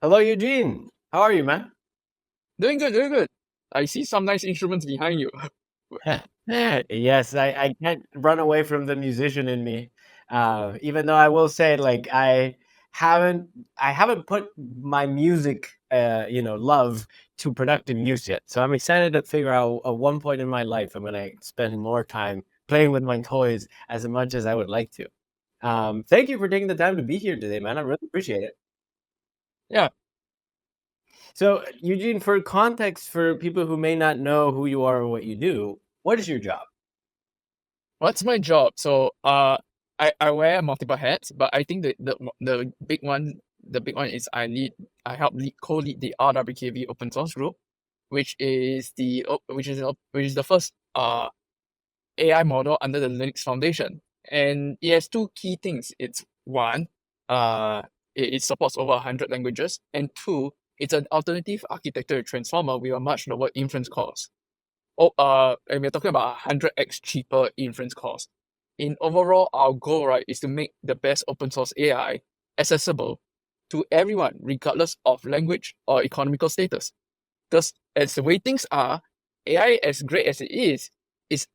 Hello, Eugene. How are you, man? Doing good, doing good. I see some nice instruments behind you. Yes, I can't run away from the musician in me. Even though I will say, like, haven't I haven't put my music, love to productive use yet. So I'm excited to figure out at one point in my life I'm gonna spend more time playing with my toys as much as I would like to. Thank you for taking the time to be here today, man. I really appreciate it. Yeah, So, Eugene, for context, for people who may not know who you are or what you do, what is your job? what's my job? I wear multiple hats, but I think the big one is I help co-lead the RWKV open source group, which is the first AI model under the Linux Foundation, and it has two key things. It's one, uh, it supports over 100 languages, and two, it's an alternative architecture transformer with a much lower inference cost. And we're talking about 100x cheaper inference cost. In overall, our goal, right, is to make the best open source AI accessible to everyone, regardless of language or economical status. Because as the way things are, AI, as great as it is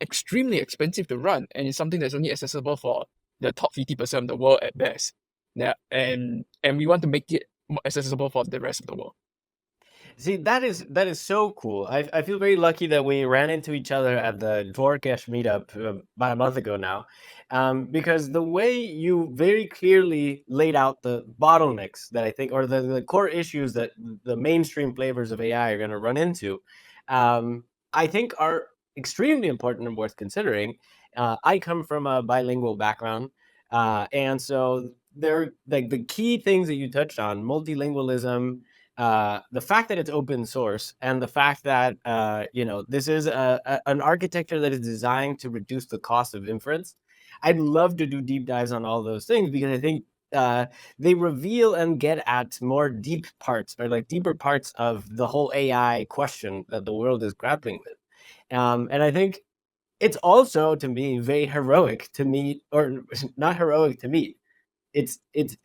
extremely expensive to run, and it's something that's only accessible for the top 50% of the world at best. Yeah, and we want to make it more accessible for the rest of the world. See, that is so cool. I feel very lucky that we ran into each other at the Dwarkesh meetup about a month ago now, because the way you very clearly laid out the bottlenecks that I think, or the core issues that the mainstream flavors of AI are going to run into, I think are extremely important and worth considering. I come from a bilingual background, and so there, like the key things that you touched on, multilingualism, the fact that it's open source, and the fact that this is an architecture that is designed to reduce the cost of inference. I'd love to do deep dives on all those things because I think uh, they reveal and get at more deep parts, or like deeper parts of the whole AI question that the world is grappling with. And I think it's also, to me, very heroic to meet, or not heroic to meet, it's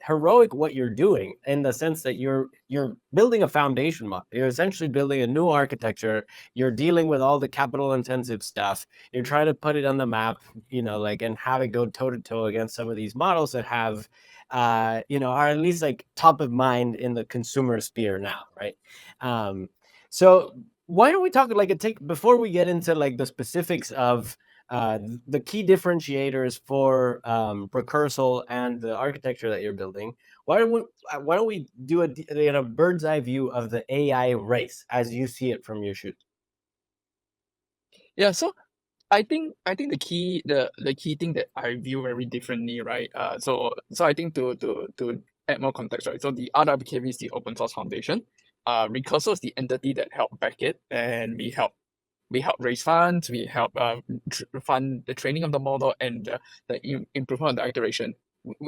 heroic what you're doing, in the sense that you're building a foundation model. You're essentially building a new architecture. You're dealing with all the capital intensive stuff. You're trying to put it on the map, like, and have it go toe to toe against some of these models that have are at least like top of mind in the consumer sphere now, right? So why don't we talk, like, a take before we get into like the specifics of uh, the key differentiators for recursal and the architecture that you're building. Why don't we do a bird's eye view of the AI race as you see it from your shoot? Yeah, so I think the key thing that I view very differently, right? So I think to add more context, right? So the RWKV is the open source foundation. Recursal is the entity that help back it, and we help raise funds, we help fund the training of the model and the improvement of the iteration.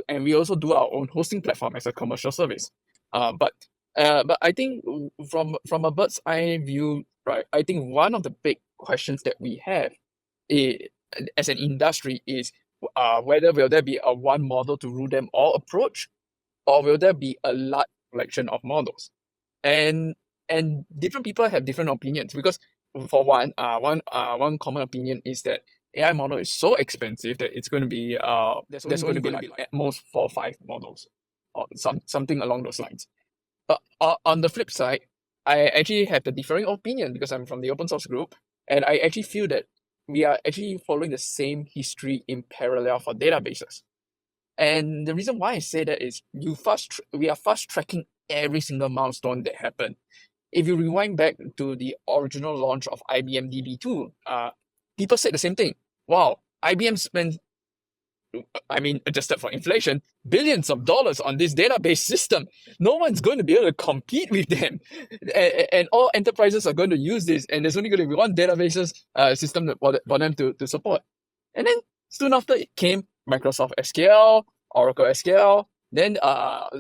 And we also do our own hosting platform as a commercial service. But I think from a bird's eye view, right? I think one of the big questions that we have i- as an industry is whether will there be a one model to rule them all approach, or will there be a large collection of models? And and different people have different opinions because for one common opinion is that AI model is so expensive that it's going to be there's only going to be like at most 4 or 5 models or something along those lines. But on the flip side, I actually have the differing opinion because I'm from the open source group, and I actually feel that we are actually following the same history in parallel for databases. And the reason why I say that is we are fast tracking every single milestone that happened. If you rewind back to the original launch of IBM DB2, people said the same thing. Wow, IBM spent, I mean, adjusted for inflation, billions of dollars on this database system. No one's going to be able to compete with them. And all enterprises are going to use this, and there's only going to be one database system for them to support. And then soon after it came Microsoft SQL, Oracle SQL, then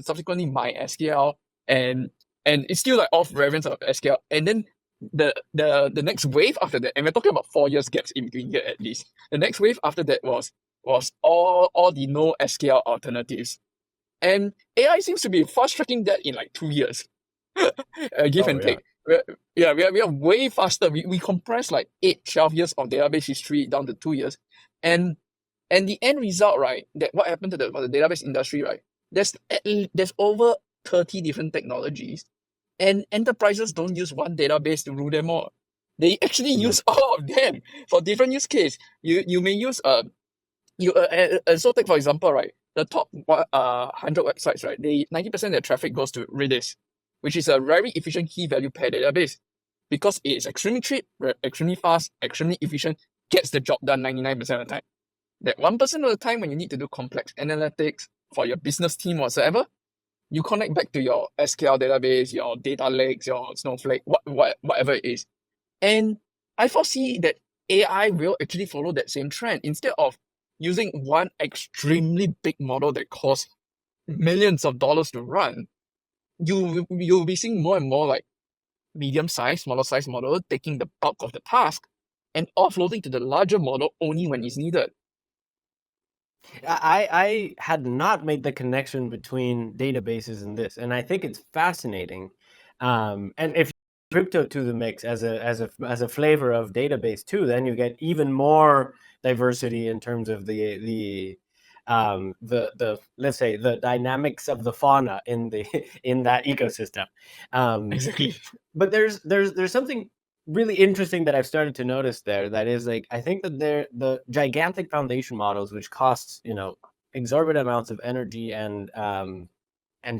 subsequently MySQL, and and it's still like off variants of SQL. And then the next wave after that, and we're talking about 4 years gaps in between here at least. The next wave after that was all the no SQL alternatives. And AI seems to be fast tracking that in like 2 years. Give Oh and yeah. take. We are way faster. We compress like 8, 12 years of database history down to 2 years. And the end result, right, that what happened to the database industry, right? There's over 30 different technologies, and enterprises don't use one database to rule them all. They actually Mhm. use all of them for different use case. You may use so take for example, right, the top 100 websites, right, they 90% of their traffic goes to Redis, which is a very efficient key value pair database because it is extremely cheap, extremely fast, extremely efficient, gets the job done 99% of the time. That 1% of the time when you need to do complex analytics for your business team whatsoever, you connect back to your SQL database, your data lakes, your Snowflake, whatever it is. And I foresee that AI will actually follow that same trend. Instead of using one extremely big model that costs millions of dollars to run, you'll be seeing more and more like medium size, smaller size model taking the bulk of the task and offloading to the larger model only when it's needed. I had not made the connection between databases and this, and I think it's fascinating. And if you add crypto to the mix as a flavor of database too, then you get even more diversity in terms of the let's say the dynamics of the fauna in the in that ecosystem. Um, Exactly. but there's something really interesting that I've started to notice there. That is like I think that the gigantic foundation models, which costs exorbitant amounts of energy and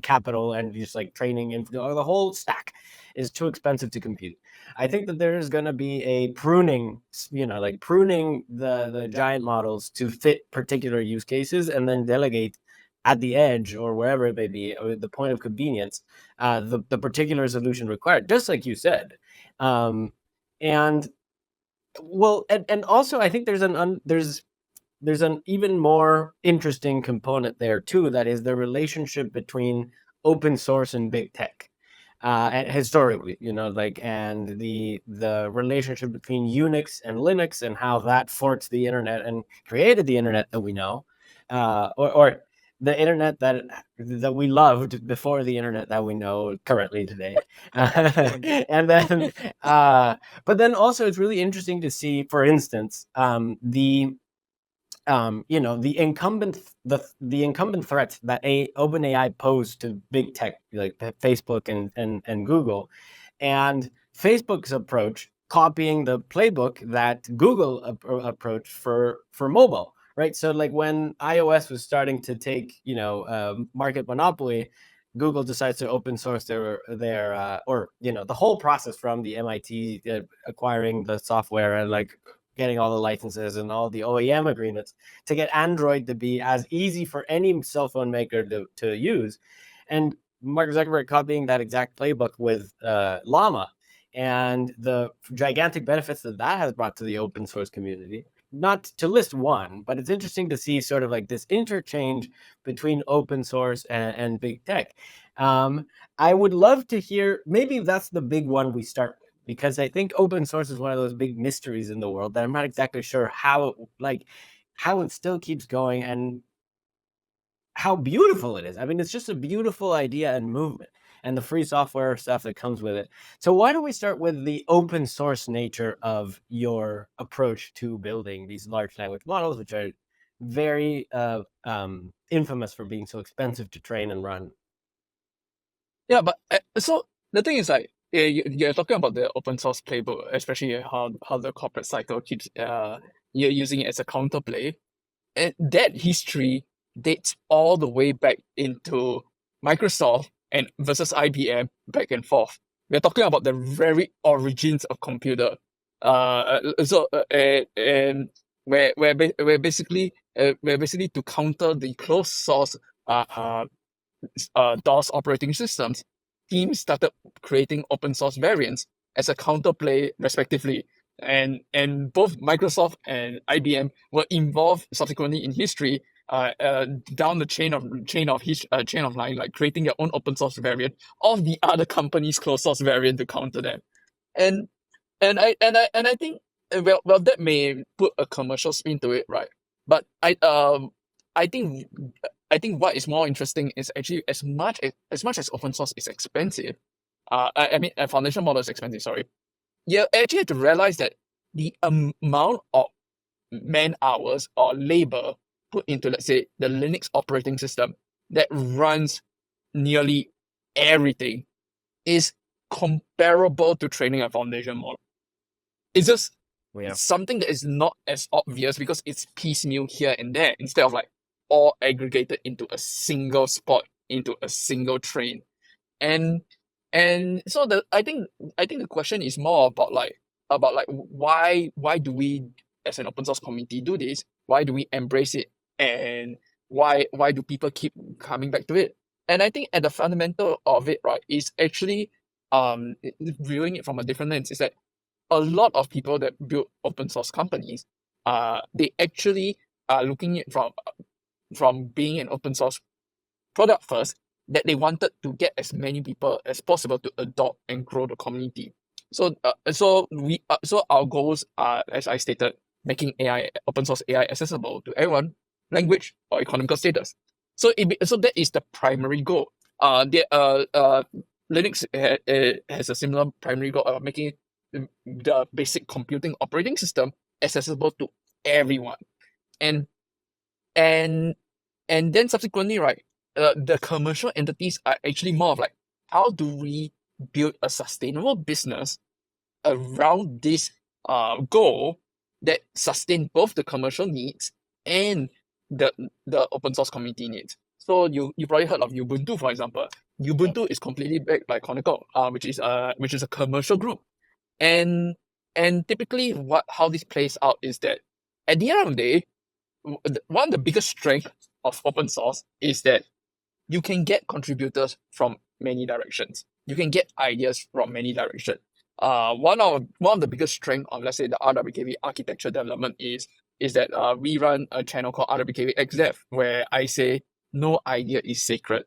capital and just like training and the whole stack is too expensive to compute. I think that there is going to be a pruning, like pruning the giant models to fit particular use cases and then delegate at the edge or wherever it may be, or the point of convenience, the particular solution required, just like you said. Um, and well, and also I think there's an even more interesting component there too. That is the relationship between open source and big tech. And historically, like, and the relationship between Unix and Linux and how that forked the internet and created the internet that we know, or the internet that we loved before the internet that we know currently today. And then, but then also it's really interesting to see, for instance, the incumbent threats that OpenAI posed to big tech like Facebook and Google, and Facebook's approach copying the playbook that Google approached for mobile, right? So like when iOS was starting to take market monopoly, Google decides to open source their or the whole process from the MIT acquiring the software and like getting all the licenses and all the OEM agreements to get Android to be as easy for any cell phone maker to use. And Mark Zuckerberg copying that exact playbook with Llama and the gigantic benefits that has brought to the open source community. Not to list one, but it's interesting to see sort of like this interchange between open source and big tech. I would love to hear, maybe that's the big one we start with, because I think open source is one of those big mysteries in the world that I'm not exactly sure how it still keeps going and how beautiful it is. I mean, it's just a beautiful idea and movement and the free software stuff that comes with it. So why don't we start with the open source nature of your approach to building these large language models, which are very infamous for being so expensive to train and run. Yeah, but so the thing is like you're talking about the open source playbook, especially how the corporate cycle keeps you're using it as a counterplay. And that history dates all the way back into Microsoft and versus IBM back and forth. We're talking about the very origins of computer. And where basically to counter the closed source uh, DOS operating systems, teams started creating open source variants as a counterplay, respectively. And both Microsoft and IBM were involved subsequently in history, down the chain of line, like creating their own open source variant of the other company's closed source variant to counter them. And and I think well that may put a commercial spin to it, right? But I think I think what is more interesting is actually as much as open source is expensive, I mean, a foundation model is expensive, sorry. You actually have to realize that the amount of man hours or labor put into, let's say, the Linux operating system that runs nearly everything is comparable to training a foundation model. It's just Yeah. something that is not as obvious because it's piecemeal here and there instead of like all aggregated into a single spot, into a single train. And so I think the question is more about like why do we as an open source community do this? Why do we embrace it? And why do people keep coming back to it? And I think at the fundamental of it, right, is actually viewing it from a different lens. Is that a lot of people that build open source companies, they actually are looking at from being an open source product first, that they wanted to get as many people as possible to adopt and grow the community. So our goals are, as I stated, making AI open source AI accessible to everyone, language or economical status. So that is the primary goal. Linux has a similar primary goal of making the basic computing operating system accessible to everyone, and and and then subsequently, right, the commercial entities are actually more of like, how do we build a sustainable business around this goal that sustain both the commercial needs and the open source community needs. So you probably heard of Ubuntu, for example. Ubuntu is completely backed by Chronicle, which is a commercial group. And typically how this plays out is that at the end of the day, one of the biggest strengths of open source is that you can get contributors from many directions. You can get ideas from many directions. One of the biggest strength of, let's say, the RWKV architecture development is that we run a channel called RWKV XDev, where I say no idea is sacred.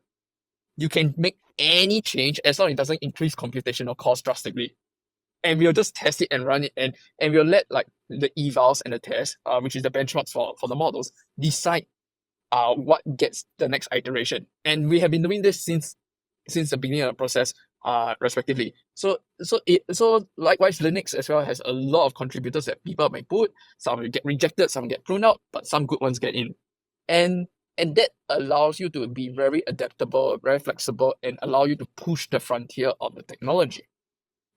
You can make any change as long as it doesn't increase computational cost drastically, and we'll just test it and run it, and we'll let like the evals and the tests, which is the benchmarks for the models, decide what gets the next iteration. And we have been doing this since the beginning of the process, respectively. So likewise, Linux as well has a lot of contributors that people may put. Some will get rejected, some get pruned out, but some good ones get in. And that allows you to be very adaptable, very flexible, and allow you to push the frontier of the technology.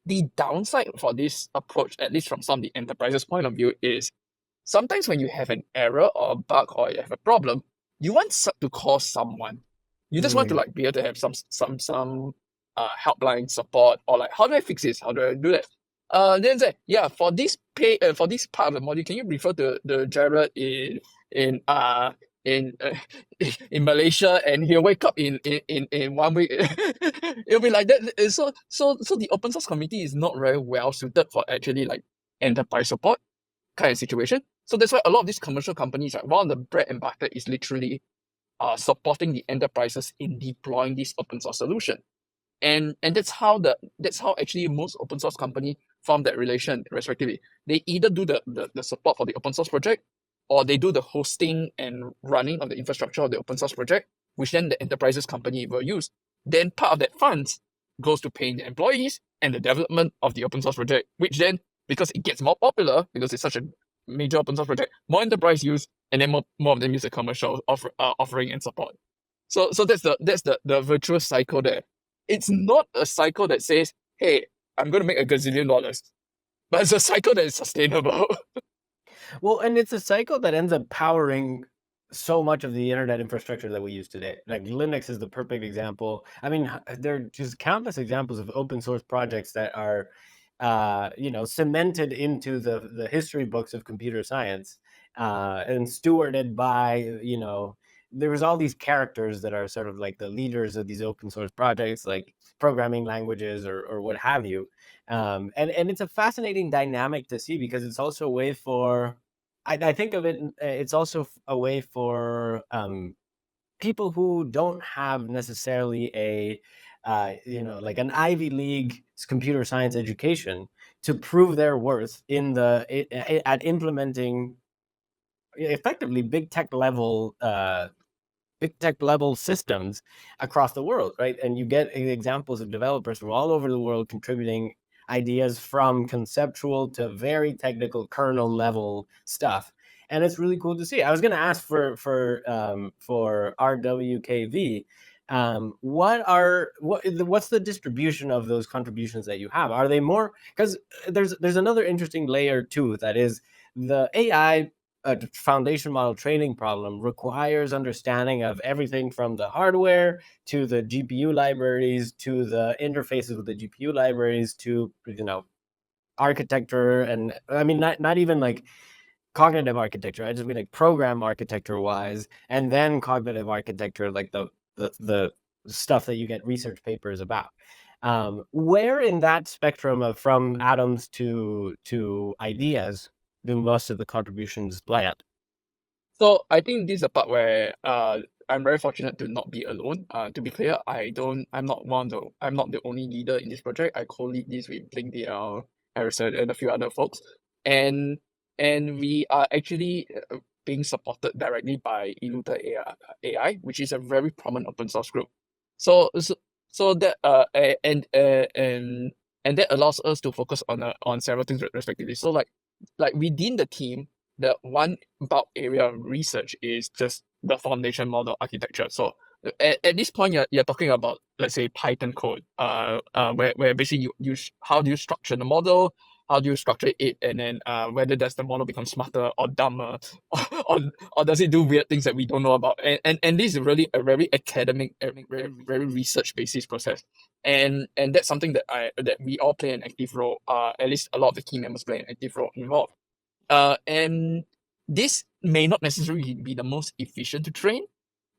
The downside for this approach, at least from some of the enterprises' point of view, is sometimes when you have an error or a bug or you have a problem, you want to call someone. You just want to like be able to have some helpline support, or like, how do I fix this? How do I do that? Then say, yeah, for this part of the module, can you refer to the Jared in in uh, in Malaysia, and he'll wake up in 1 week. It'll be like that. So the open source community is not very well suited for actually like enterprise support kind of situation. So that's why a lot of these commercial companies, right, one of the bread and butter is literally supporting the enterprises in deploying this open source solution. And that's how actually most open source company form that relation respectively. They either do the support for the open source project, or they do the hosting and running of the infrastructure of the open source project, which then the enterprises company will use. Then part of that funds goes to paying the employees and the development of the open source project, which then, because it gets more popular, because it's such a major open source project, more enterprise use, and then more of them use the commercial offering and support. So that's the virtuous cycle there. It's not a cycle that says, hey, I'm going to make $1 gazillion, but it's a cycle that is sustainable. Well, and it's a cycle that ends up powering so much of the internet infrastructure that we use today. Like Linux is the perfect example. I mean, there are just countless examples of open source projects that are, cemented into the history books of computer science, and stewarded by, there was all these characters that are sort of like the leaders of these open source projects, like programming languages or what have you. And it's a fascinating dynamic to see, because it's also a way for, I think of it, it's also a way for people who don't have necessarily a, like an Ivy League computer science education, to prove their worth at implementing effectively big tech level big tech level systems across the world, right? And you get examples of developers from all over the world contributing ideas from conceptual to very technical kernel level stuff. And it's really cool to see. I was going to ask for RWKV, what's the distribution of those contributions that you have? Are they more, because there's another interesting layer too, that is the AI foundation model training problem requires understanding of everything from the hardware to the GPU libraries to the interfaces with the GPU libraries to, architecture. And I mean, not even like cognitive architecture. I just mean like program architecture wise, and then cognitive architecture, like the stuff that you get research papers about. Where in that spectrum of from atoms to ideas do most of the contributions play at? So I think this is a part where I'm very fortunate to not be alone. To be clear, I'm not the only leader in this project. I co-lead this with Blink DL, Harrison, and a few other folks. And we are actually being supported directly by Illuta AI, which is a very prominent open source group. So that and that allows us to focus on several things respectively. So like within the team, the one bulk area of research is just the foundation model architecture. So at this point, you're talking about, let's say, Python code, where basically how do you structure the model, how do you structure it, and then whether does the model become smarter or dumber, or does it do weird things that we don't know about? And this is really a very academic, very, very research basis process. And that's something that we all play an active role. At least a lot of the team members play an active role involved. And this may not necessarily be the most efficient to train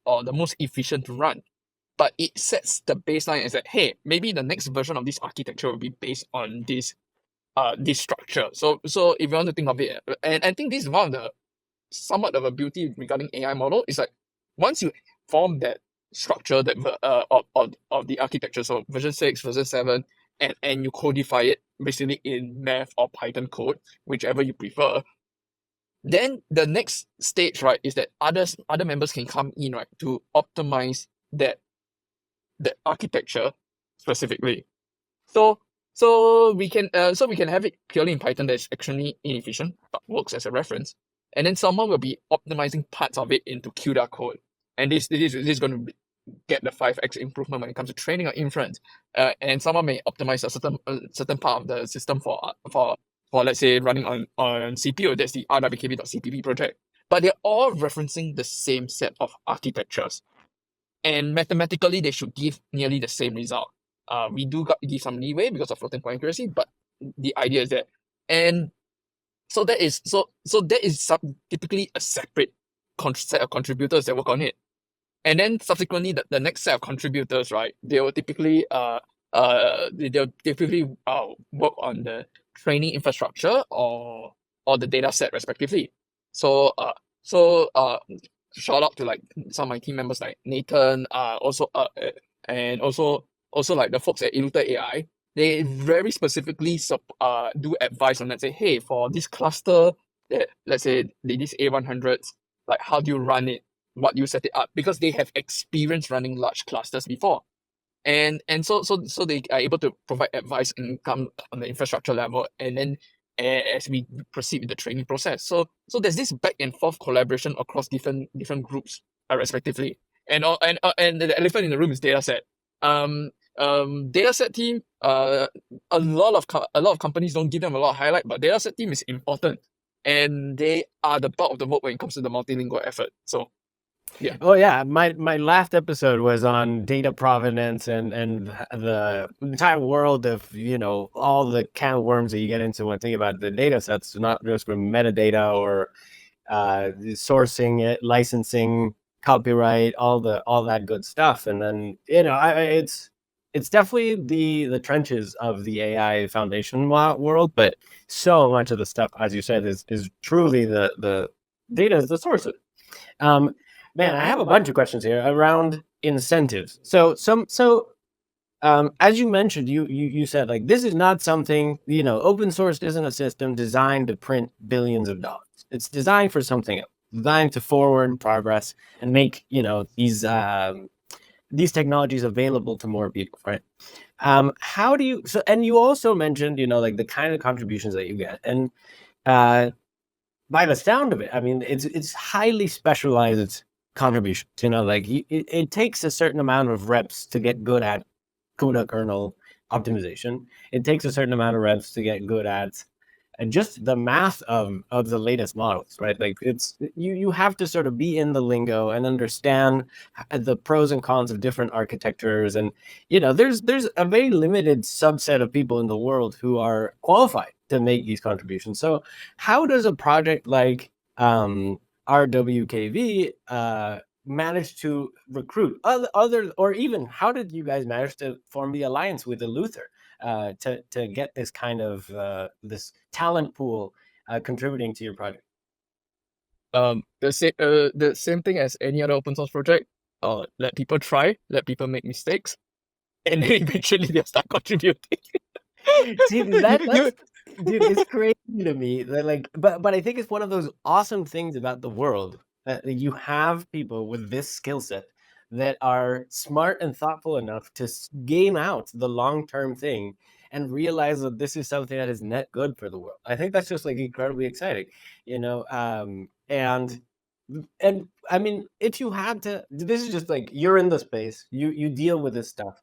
or the most efficient to run, but it sets the baseline as that, hey, maybe the next version of this architecture will be based on this structure. So if you want to think of it, and I think this is one of the somewhat of a beauty regarding AI model, is like once you form that structure that of the architecture, so version 6, version 7, and you codify it basically in math or Python code, whichever you prefer, then the next stage, right, is that other members can come in, right, to optimize that architecture specifically. So we can have it purely in Python that's extremely inefficient but works as a reference, and then someone will be optimizing parts of it into CUDA code, and this is going to get the 5x improvement when it comes to training or inference. And someone may optimize a certain part of the system for let's say running on CPU. That's the RWKV.cpp project. But they're all referencing the same set of architectures, and mathematically they should give nearly the same result. We do give some leeway because of floating point accuracy, but the idea is that, and so that is typically a separate set of contributors that work on it. And then subsequently, the next set of contributors, right, they will typically work on the training infrastructure or the data set respectively. So shout out to like some of my team members like Nathan, and also like the folks at Illuta AI. They very specifically do advice on, let's say, hey, for this cluster that, let's say, these A100s, like how do you run it? What you set it up, because they have experience running large clusters before, and so they are able to provide advice and come on the infrastructure level, and then as we proceed with the training process. So there's this back and forth collaboration across different groups, respectively. And the elephant in the room is dataset. Dataset team. A lot of companies don't give them a lot of highlight, but dataset team is important, and they are the bulk of the work when it comes to the multilingual effort. So. Yeah. Oh yeah, my last episode was on data provenance and the entire world of all the can of worms that you get into when thinking about the data sets, not just from metadata or sourcing it, licensing, copyright, all that good stuff. And then it's definitely the trenches of the AI foundation world, but so much of the stuff, as you said, is truly the data is the source of it. Man, I have a bunch of questions here around incentives. So as you mentioned, you said like this is not something, open source isn't a system designed to print billions of dollars. It's designed for something else. designed to forward progress and make these technologies available to more people, right? How do you and you also mentioned, like the kind of contributions that you get, and by the sound of it, I mean, it's highly specialized contributions. Like it takes a certain amount of reps to get good at CUDA kernel optimization. It takes a certain amount of reps to get good at and just the math of the latest models, right? Like it's you have to sort of be in the lingo and understand the pros and cons of different architectures, and there's a very limited subset of people in the world who are qualified to make these contributions. So how does a project like RWKV manage to recruit other, or even how did you guys manage to form the alliance with the Luther to get this kind of this talent pool contributing to your project? The same thing as any other open source project. Let people try, let people make mistakes, and then eventually they'll start contributing. See, that's dude, it's crazy to me that, like, but I think it's one of those awesome things about the world that you have people with this skill set that are smart and thoughtful enough to game out the long-term thing and realize that this is something that is net good for the world. I think that's just like incredibly exciting, and I mean, if you had to, this is just like you're in the space, you deal with this stuff.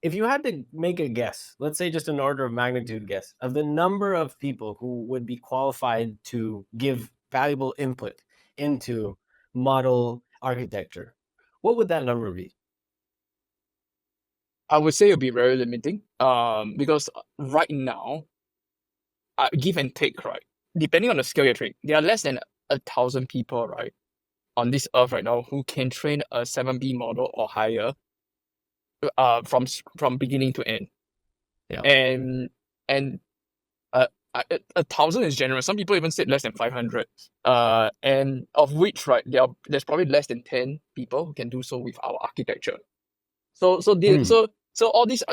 If you had to make a guess, let's say just an order of magnitude guess of the number of people who would be qualified to give valuable input into model architecture, what would that number be? I would say it'll be very limiting. Because right now, give and take, right? Depending on the scale you're training, there are less than 1,000 people, right, on this earth right now who can train a 7B model or higher, from beginning to end. Yeah. And 1,000 is generous. Some people even said less than 500. And of which, right, there's probably less than 10 people who can do so with our architecture. So all these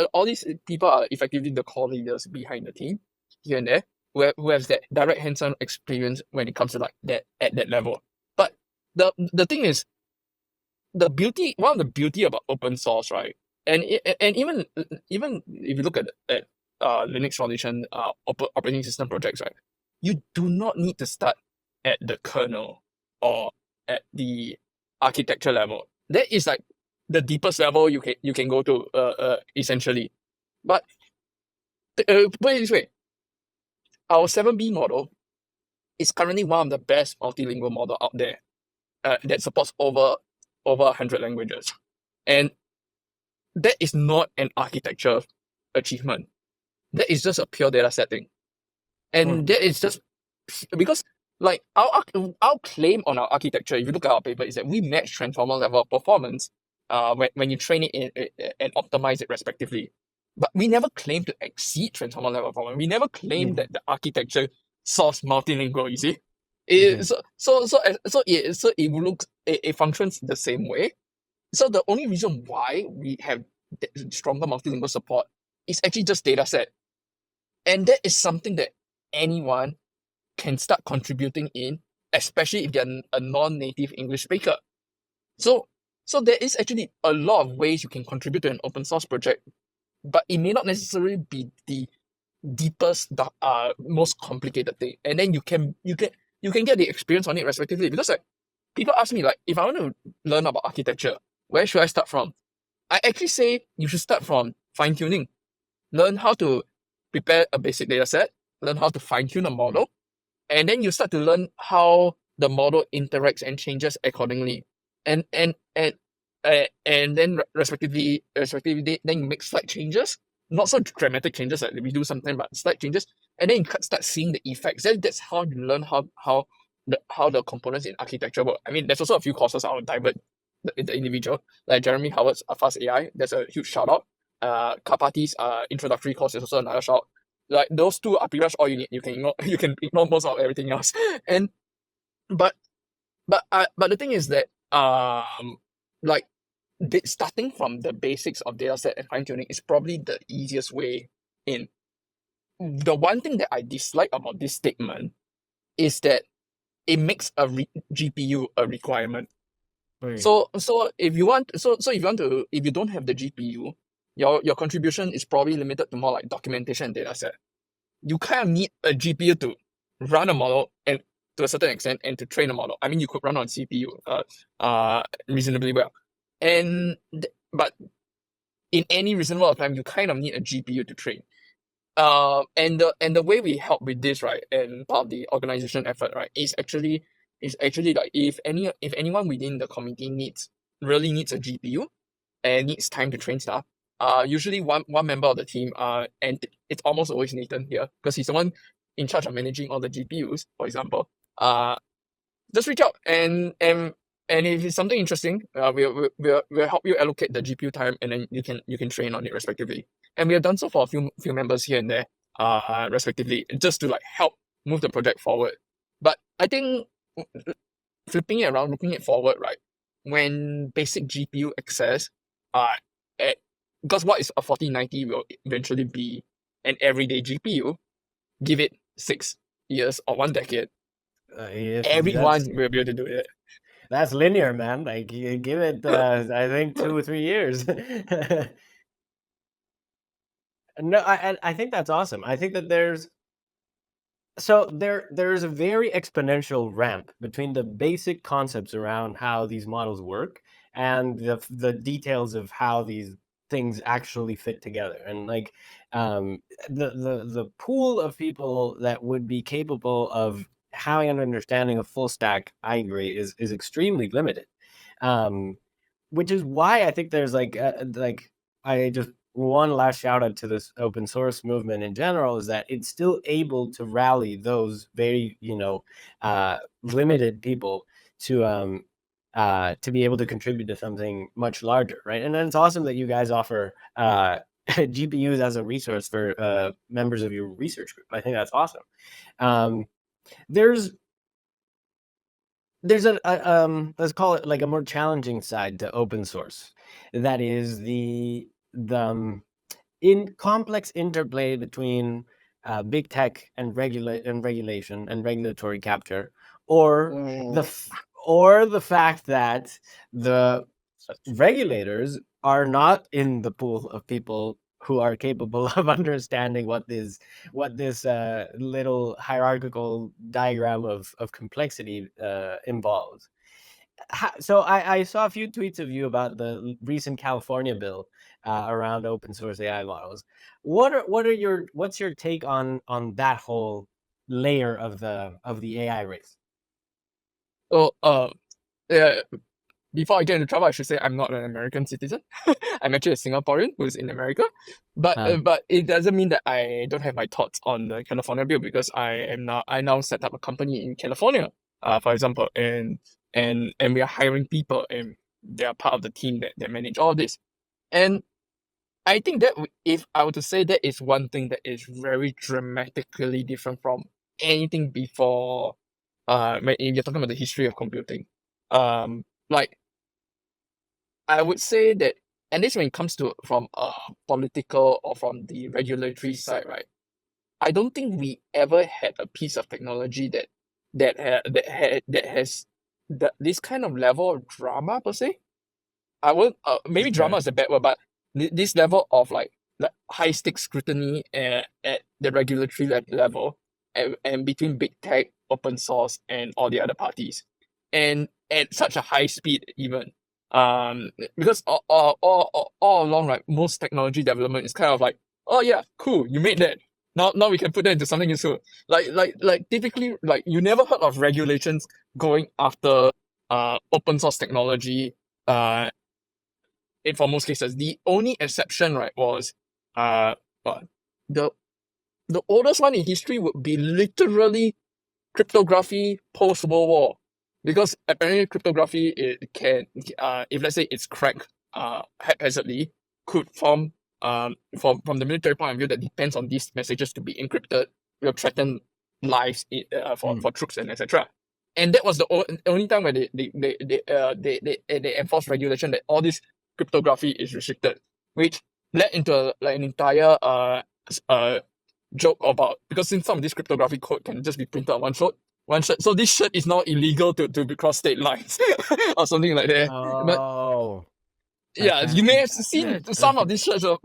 people are effectively the core leaders behind the team here and there, who has that direct hands-on experience when it comes to like that at that level. But the thing is, one of the beauty about open source, right? And even if you look at Linux Foundation operating system projects, right? You do not need to start at the kernel or at the architecture level. That is like the deepest level you can go to, essentially. But put it this way, our 7B model is currently one of the best multilingual model out there, that supports over 100 languages, and that is not an architecture achievement. That is just a pure data setting, and that is just because like our claim on our architecture, if you look at our paper, is that we match transformer level of performance when you train it and optimize it respectively. But we never claim to exceed transformer level performance. We never claim that the architecture solves multilingual. You see, it functions the same way. So the only reason why we have stronger multilingual support is actually just data set, and that is something that anyone can start contributing in, especially if they're a non-native English speaker. So there is actually a lot of ways you can contribute to an open source project, but it may not necessarily be the deepest, most complicated thing. And then you can get the experience on it respectively. Because like people ask me, like, if I want to learn about architecture, where should I start from? I actually say you should start from fine-tuning. Learn how to prepare a basic data set, learn how to fine-tune a model, and then you start to learn how the model interacts and changes accordingly. And then respectively, then you make slight changes, not so dramatic changes like we do sometimes, but slight changes, and then you start seeing the effects. Then that's how you learn how the components in architecture work. I mean, there's also a few courses I'll divert the individual, like Jeremy Howard's Fast AI. There's a huge shout out. Kapati's introductory course is also another shout. Like those two are pretty much all you need. You can ignore most of everything else. And but the thing is that like starting from the basics of data set and fine tuning is probably the easiest way in. The one thing that I dislike about this statement is that it makes a GPU a requirement. Right. So if you want to, if you don't have the GPU, your contribution is probably limited to more like documentation and data set. You kind of need a GPU to run a model and to a certain extent and to train a model. I mean, you could run on CPU reasonably well. But in any reasonable time, you kind of need a GPU to train. And the way we help with this, right, and part of the organization effort, right, is actually like if anyone within the community really needs a GPU and needs time to train stuff, usually one member of the team, and it's almost always Nathan here, because he's the one in charge of managing all the GPUs, for example. Just reach out and if it's something interesting, we'll help you allocate the GPU time, and then you can train on it respectively. And we have done so for a few members here and there, respectively, just to like help move the project forward. But I think flipping it around, looking it forward, right? When basic GPU access, because what is a 4090 will eventually be an everyday GPU. Give it 6 years or 1 decade, everyone will be able to do it. That's linear, man. Like, you give it, I think 2 or 3 years. No, I think that's awesome. I think that there's a very exponential ramp between the basic concepts around how these models work and the details of how these things actually fit together. And like, the pool of people that would be capable of having an understanding of full stack, I agree, is extremely limited. Which is why I think there's like I just one last shout out to this open source movement in general is that it's still able to rally those very limited people to be able to contribute to something much larger, right? And then it's awesome that you guys offer GPUs as a resource for members of your research group. I think that's awesome. There's a let's call it like a more challenging side to open source. That is the in complex interplay between big tech and regulation and regulatory capture, or the fact that the regulators are not in the pool of people who are capable of understanding what this little hierarchical diagram of complexity involves. So I saw a few tweets of you about the recent California bill around open source AI models. What's your take on that whole layer of the AI race? Oh, yeah. Before I get into trouble, I should say I'm not an American citizen. I'm actually a Singaporean who's in America. But it doesn't mean that I don't have my thoughts on the California bill, because I now set up a company in California, for example, and we are hiring people, and they are part of the team that manage all this. And I think that if I were to say, that is one thing that is very dramatically different from anything before, when you're talking about the history of computing. Like, I would say that, and this when it comes to from a political or from the regulatory side, right? I don't think we ever had a piece of technology that has this kind of level of drama per se. I won't maybe drama is a bad word, but this level of like high stakes scrutiny at the regulatory level, and between big tech, open source, and all the other parties, and at such a high speed even. Because all along, right, most technology development is kind of like, oh yeah, cool, you made that. Now we can put that into something useful. Like typically, like, you never heard of regulations going after open source technology. For most cases, the only exception, right, was the oldest one in history would be literally cryptography post World War, because apparently cryptography, it can, if let's say it's cracked haphazardly, could form, from the military point of view that depends on these messages to be encrypted, will threaten lives for troops and etc. And that was the only time where they enforced regulation that all this cryptography is restricted, which led into an entire joke about, because since some of this cryptography code can just be printed on one shot, one shirt. So this shirt is now illegal to cross state lines or something like that. But Oh, yeah, you may have seen some of these shirts of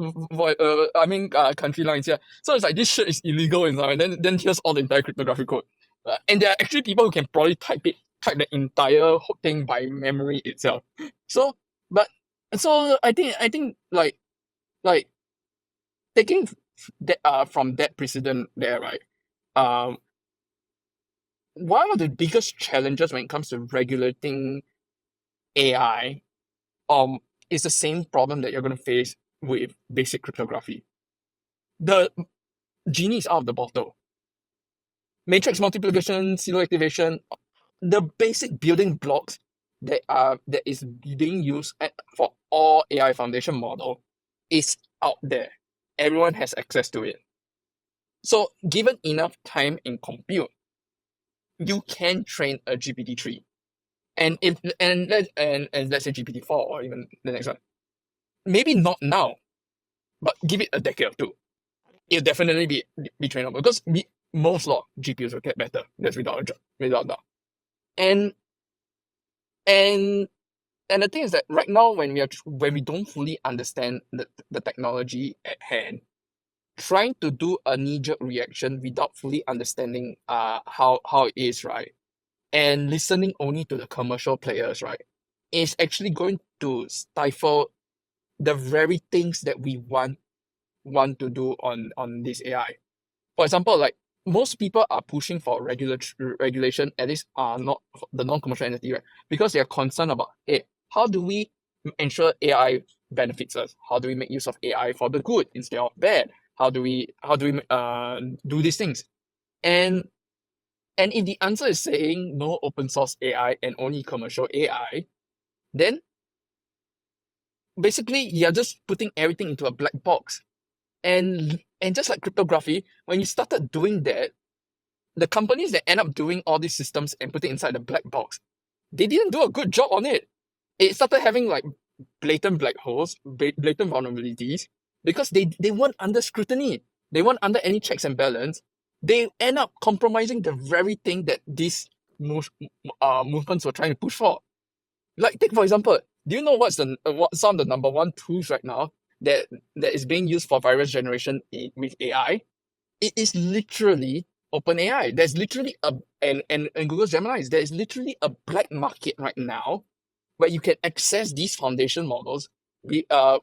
country lines. Yeah, so it's like this shirt is illegal and then here's all the entire cryptographic code, and there are actually people who can probably type the entire whole thing by memory itself. So, but so I think like taking that from that precedent there, right? Um, one of the biggest challenges when it comes to regulating AI, is the same problem that you're going to face with basic cryptography. The genie is out of the bottle. Matrix multiplication, serial activation, the basic building blocks that is being used for all AI foundation model is out there. Everyone has access to it. So given enough time in compute, you can train a GPT-3. And let's say GPT-4 or even the next one. Maybe not now, but give it a decade or two. It'll definitely be trainable because most lot GPUs will get better. That's without doubt. And the thing is that right now when we don't fully understand the technology at hand, trying to do a knee-jerk reaction without fully understanding how it is, right? And listening only to the commercial players, right, is actually going to stifle the very things that we want to do on this AI. For example, like most people are pushing for regulation, at least not the non-commercial entity, right? Because they are concerned about, hey, how do we ensure AI benefits us? How do we make use of AI for the good instead of bad? How do we do these things? And if the answer is saying no open source AI and only commercial AI, then basically you're just putting everything into a black box. And just like cryptography, when you started doing that, the companies that end up doing all these systems and putting inside the black box, they didn't do a good job on it. It started having like blatant black holes, blatant vulnerabilities, because they weren't under scrutiny. They weren't under any checks and balance. They end up compromising the very thing that these movements were trying to push for. Like, take for example, do you know what some of the number one tools right now that is being used for virus generation with AI? It is literally OpenAI. There's literally and Google Gemini. There is literally a black market right now where you can access these foundation models with the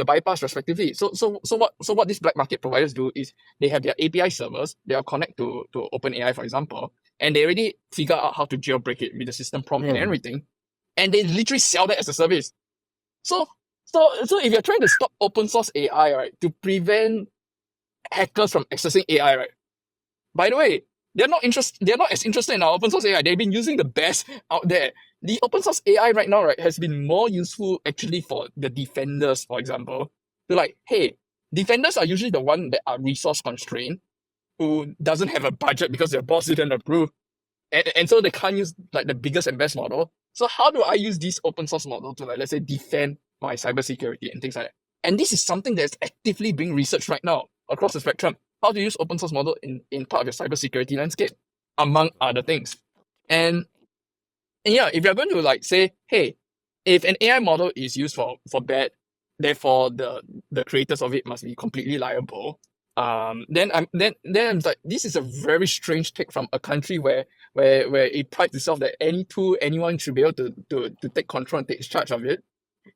bypass respectively. So what these black market providers do is they have their API servers, they'll connect to OpenAI, for example, and they already figure out how to jailbreak it with the system prompt and everything, and they literally sell that as a service. So if you're trying to stop open source AI, right, to prevent hackers from accessing AI, right? By the way, they're not as interested in our open source AI. They've been using the best out there. The open source AI right now, right, has been more useful actually for the defenders, for example. They're like, hey, defenders are usually the one that are resource constrained, who doesn't have a budget because their boss didn't approve. And so they can't use like the biggest and best model. So how do I use this open source model to, like, let's say, defend my cybersecurity and things like that? And this is something that's actively being researched right now across the spectrum. How to use open source model in part of your cybersecurity landscape, among other things. And yeah, if you're going to like say, hey, if an AI model is used for bad, therefore the creators of it must be completely liable. Then I'm like, this is a very strange take from a country where it prides itself that anyone should be able to take control and take charge of it.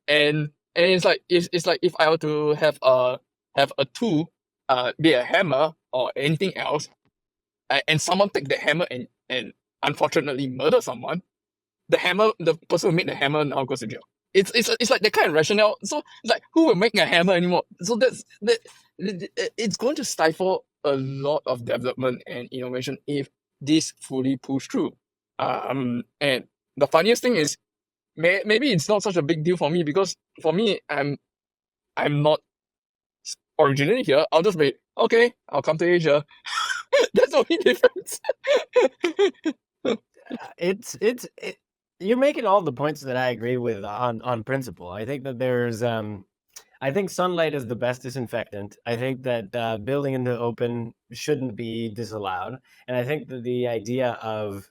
And it's like if I were to have a tool, be a hammer or anything else, and someone take the hammer and unfortunately murder someone, the person who made the hammer now goes to jail. It's like that kind of rationale. So it's like, who will make a hammer anymore? So it's going to stifle a lot of development and innovation if this fully pushed through. And the funniest thing is, maybe it's not such a big deal for me, because for me, I'm not originally here. I'll just be, okay, I'll come to Asia. That's the only difference. You're making all the points that I agree with on principle. I think that there's I think sunlight is the best disinfectant. I think that building in the open shouldn't be disallowed. And I think that the idea of,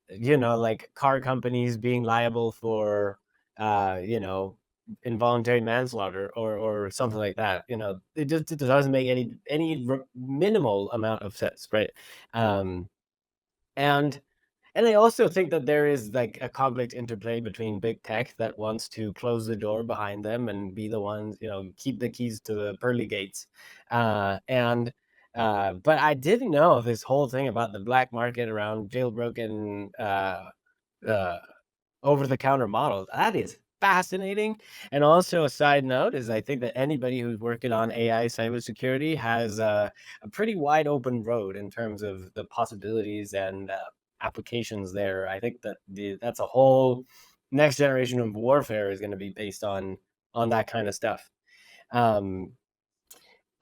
like car companies being liable for, involuntary manslaughter or something like that, it doesn't make any minimal amount of sense, right? Um, and I also think that there is like a conflict interplay between big tech that wants to close the door behind them and be the ones, keep the keys to the pearly gates. And But I didn't know this whole thing about the black market around jailbroken uh, over-the-counter models. That is fascinating. And also a side note is I think that anybody who's working on AI cybersecurity has a pretty wide open road in terms of the possibilities and applications there. I think that that's a whole next generation of warfare is going to be based on that kind of stuff. Um,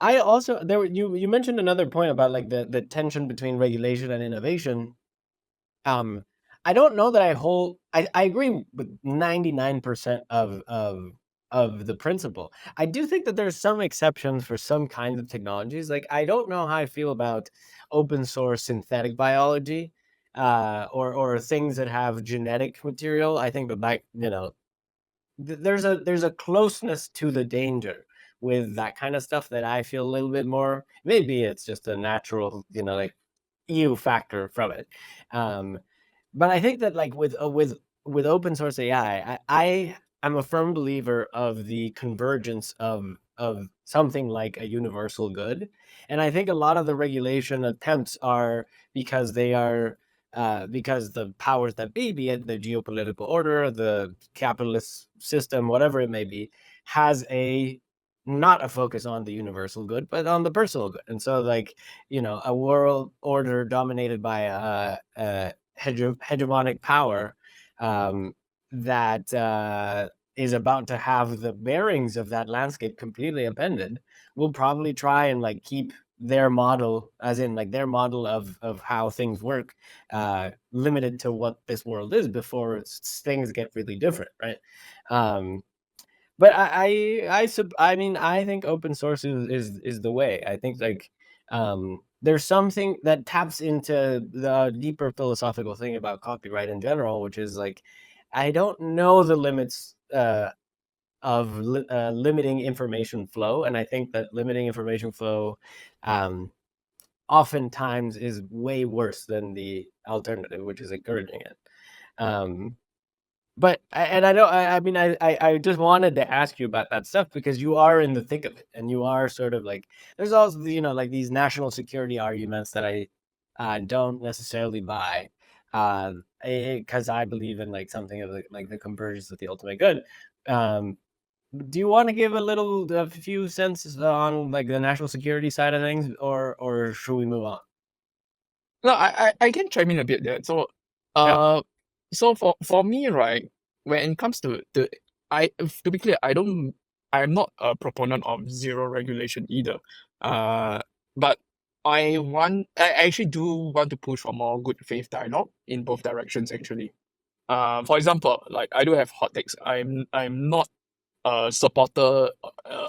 I also you mentioned another point about like the tension between regulation and innovation. um, I don't know that I agree with 99% of the principle. I do think that there's some exceptions for some kinds of technologies. Like I don't know how I feel about open source synthetic biology, or things that have genetic material. I think that there's a closeness to the danger with that kind of stuff that I feel a little bit more. Maybe it's just a natural, like EU factor from it. Um, but I think that like with open source AI, I am a firm believer of the convergence of something like a universal good, and I think a lot of the regulation attempts are because they are because the powers that be it the geopolitical order, the capitalist system, whatever it may be, has a not a focus on the universal good, but on the personal good. And so, like, a world order dominated by a hegemonic power, um, that is about to have the bearings of that landscape completely upended, will probably try and like keep their model, as in like their model of how things work, limited to what this world is before things get really different, right? Um, but I mean, I think open source is the way. I think like there's something that taps into the deeper philosophical thing about copyright in general, which is like I don't know the limits of limiting information flow, and I think that limiting information flow um, oftentimes is way worse than the alternative, which is encouraging it. Um, but and I know I mean I just wanted to ask you about that stuff because you are in the thick of it, and you are sort of like there's also like these national security arguments that I don't necessarily buy, because I believe in like something of like the convergence of the ultimate good. Um, do you want to give a few cents on like the national security side of things, or should we move on? No, I can chime in a bit there. So, Yeah. uh, so for me, right, when it comes to to be clear, I'm not a proponent of zero regulation either. Uh, but I actually do want to push for more good faith dialogue in both directions, actually. For example, like I do have hot takes. I'm not a supporter,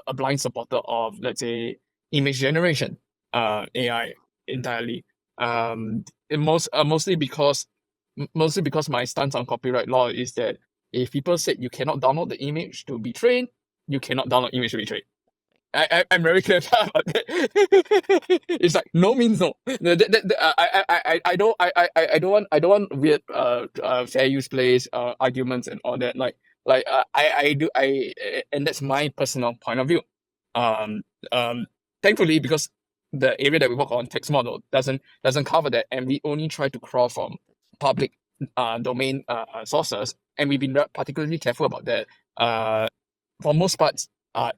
a blind supporter of, let's say, image generation, AI entirely. Mostly because my stance on copyright law is that if people said you cannot download the image to be trained, you cannot download image to be trained. I'm very clear about that. It's like no means no. I don't want weird fair use plays arguments and all that. I do I and that's my personal point of view. Um Thankfully, because the area that we work on, text model, doesn't cover that, and we only try to crawl from public domain sources, and we've been particularly careful about that. For most parts,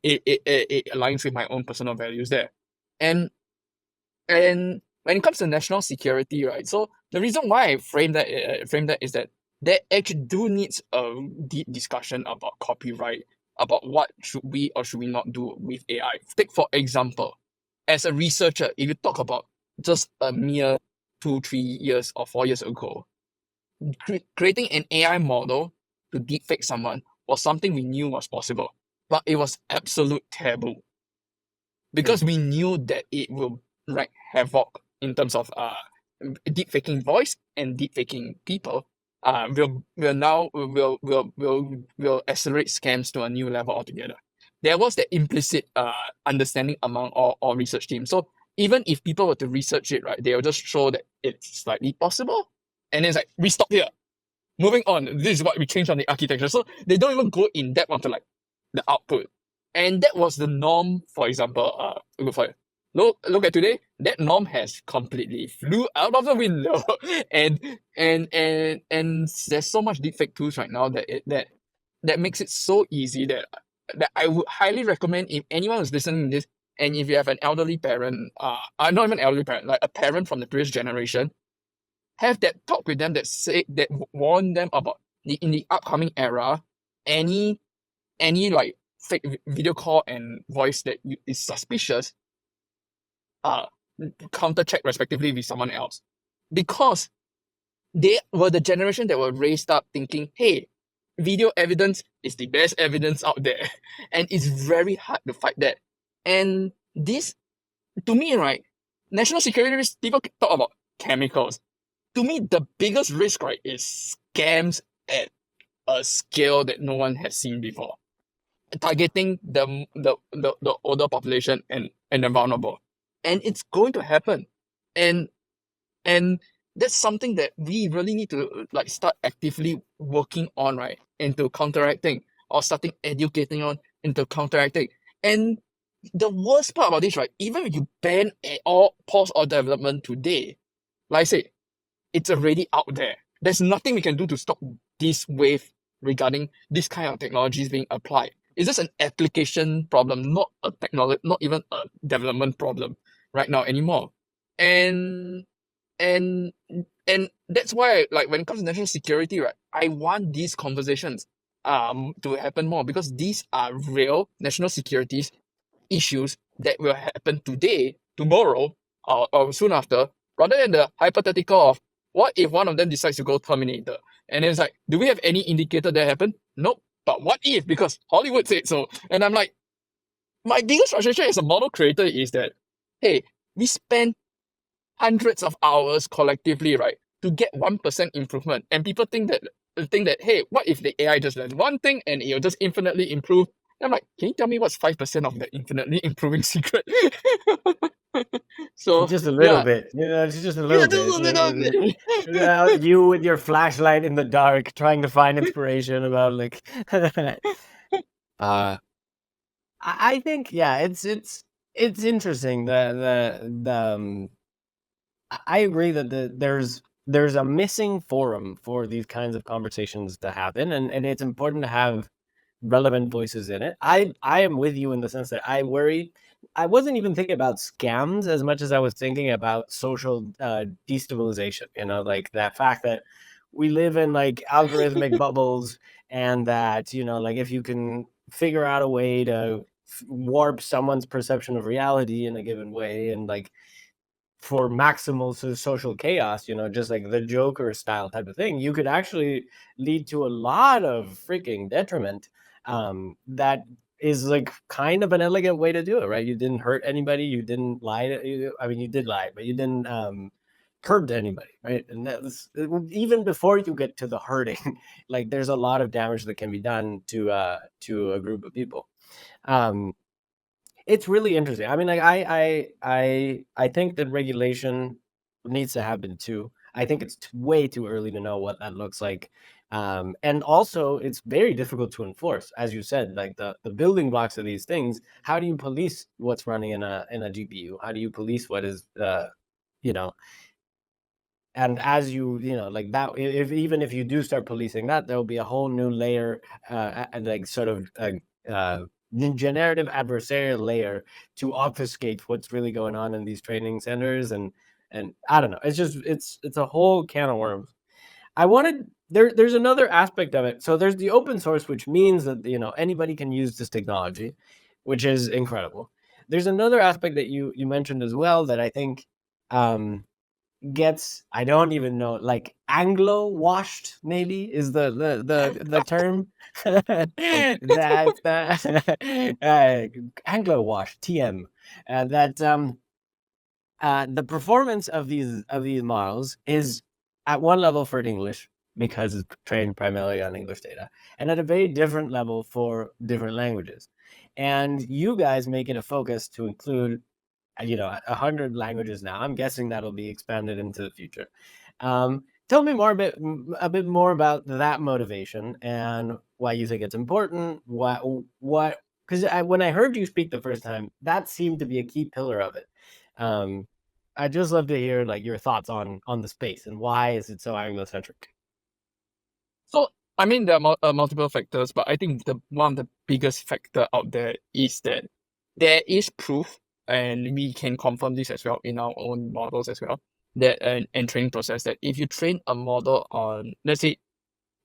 it aligns with my own personal values there. And and when it comes to national security, right? So the reason why I frame that is that there actually do needs a deep discussion about copyright, about what should we or should we not do with AI. Take for example, as a researcher, if you talk about just a mere 2, 3 years or 4 years ago, creating an AI model to deepfake someone was something we knew was possible. but it was absolute taboo because we knew that it will wreak havoc in terms of deep faking voice and deep faking people. Will accelerate scams to a new level altogether. There was that implicit understanding among all research teams. So even if people were to research it, right, they'll just show that it's slightly possible, and then it's like we stop here. Moving on, this is what we changed on the architecture. So they don't even go in depth onto like the output. And that was the norm, for example, look at today, that norm has completely flew out of the window. and there's so much deepfake tools right now that makes it so easy that I would highly recommend if anyone is listening to this, and if you have an elderly parent, not even elderly parent, like a parent from the previous generation, have that talk with them that warn them about in the upcoming era, any like fake video call and voice that is suspicious, uh counter check respectively with someone else, because they were the generation that were raised up thinking, hey, video evidence is the best evidence out there, and it's very hard to fight that. And this, to me, right, national security risk, people talk about chemicals. To me, the biggest risk, right, is scams at a scale that no one has seen before, targeting the older population and the vulnerable, and it's going to happen, and and that's something that we really need to like start actively working on, right, into counteracting, or starting educating on into counteracting. And the worst part about this, right, even if you ban all pause all development today, like I say, it's already out there. There's nothing we can do to stop this wave regarding this kind of technologies being applied. It's just an application problem, not a technology, not even a development problem right now anymore. And and and that's why, like, when it comes to national security, right, I want these conversations to happen more, because these are real national securities issues that will happen today, tomorrow, or soon after, rather than the hypothetical of what if one of them decides to go Terminator? And then it's like, do we have any indicator that happened? Nope. But what if? Because Hollywood said so. And I'm like, my biggest frustration as a model creator is that, hey, we spend hundreds of hours collectively, right, to get 1% improvement. And people think that, hey, what if the AI just learns one thing and it'll just infinitely improve? And I'm like, can you tell me what's 5% of the infinitely improving secret? So Just a little yeah, bit, it's just a yeah, little just a little bit. bit. You with your flashlight in the dark, trying to find inspiration about like. uh, I think, yeah, it's interesting. I agree that there's a missing forum for these kinds of conversations to happen, and it's important to have relevant voices in it. I am with you in the sense that I worry. I wasn't even thinking about scams as much as I was thinking about social destabilization. Like that fact that we live in like algorithmic bubbles, and that like if you can figure out a way to warp someone's perception of reality in a given way, and like for maximal social chaos, just like the Joker style type of thing, you could actually lead to a lot of freaking detriment. That is like kind of an elegant way to do it, right? You didn't hurt anybody, you didn't lie to you. I mean, you did lie, but you didn't hurt anybody, right? And that's even before you get to the hurting. Like there's a lot of damage that can be done to a group of people. Um, it's really interesting. I mean, like I think that regulation needs to happen too. I think it's way too early to know what that looks like. And also it's very difficult to enforce, as you said, like the building blocks of these things. How do you police what's running in a GPU? How do you police what is you know, and as like that, if even if you do start policing that, there'll be a whole new layer, like sort of generative adversarial layer to obfuscate what's really going on in these training centers. And I don't know, it's just it's a whole can of worms. I wanted there's another aspect of it. So there's the open source, which means that anybody can use this technology, which is incredible. There's another aspect that you mentioned as well that I think um gets, I don't even know, like Anglo washed maybe is the term that Anglo washed TM, that the performance of these models is at one level for English because it's trained primarily on English data, and at a very different level for different languages. And you guys make it a focus to include 100 languages now. I'm guessing that'll be expanded into the future. Tell me a bit more about that motivation and why you think it's important. What? Because when I heard you speak the first time, that seemed to be a key pillar of it. Um, I'd just love to hear like your thoughts on the space and why is it so Anglo-centric. So I mean, there are multiple factors, but I think the one of the biggest factor out there is that there is proof, and we can confirm this as well in our own models as well, that and training process, that if you train a model on, let's say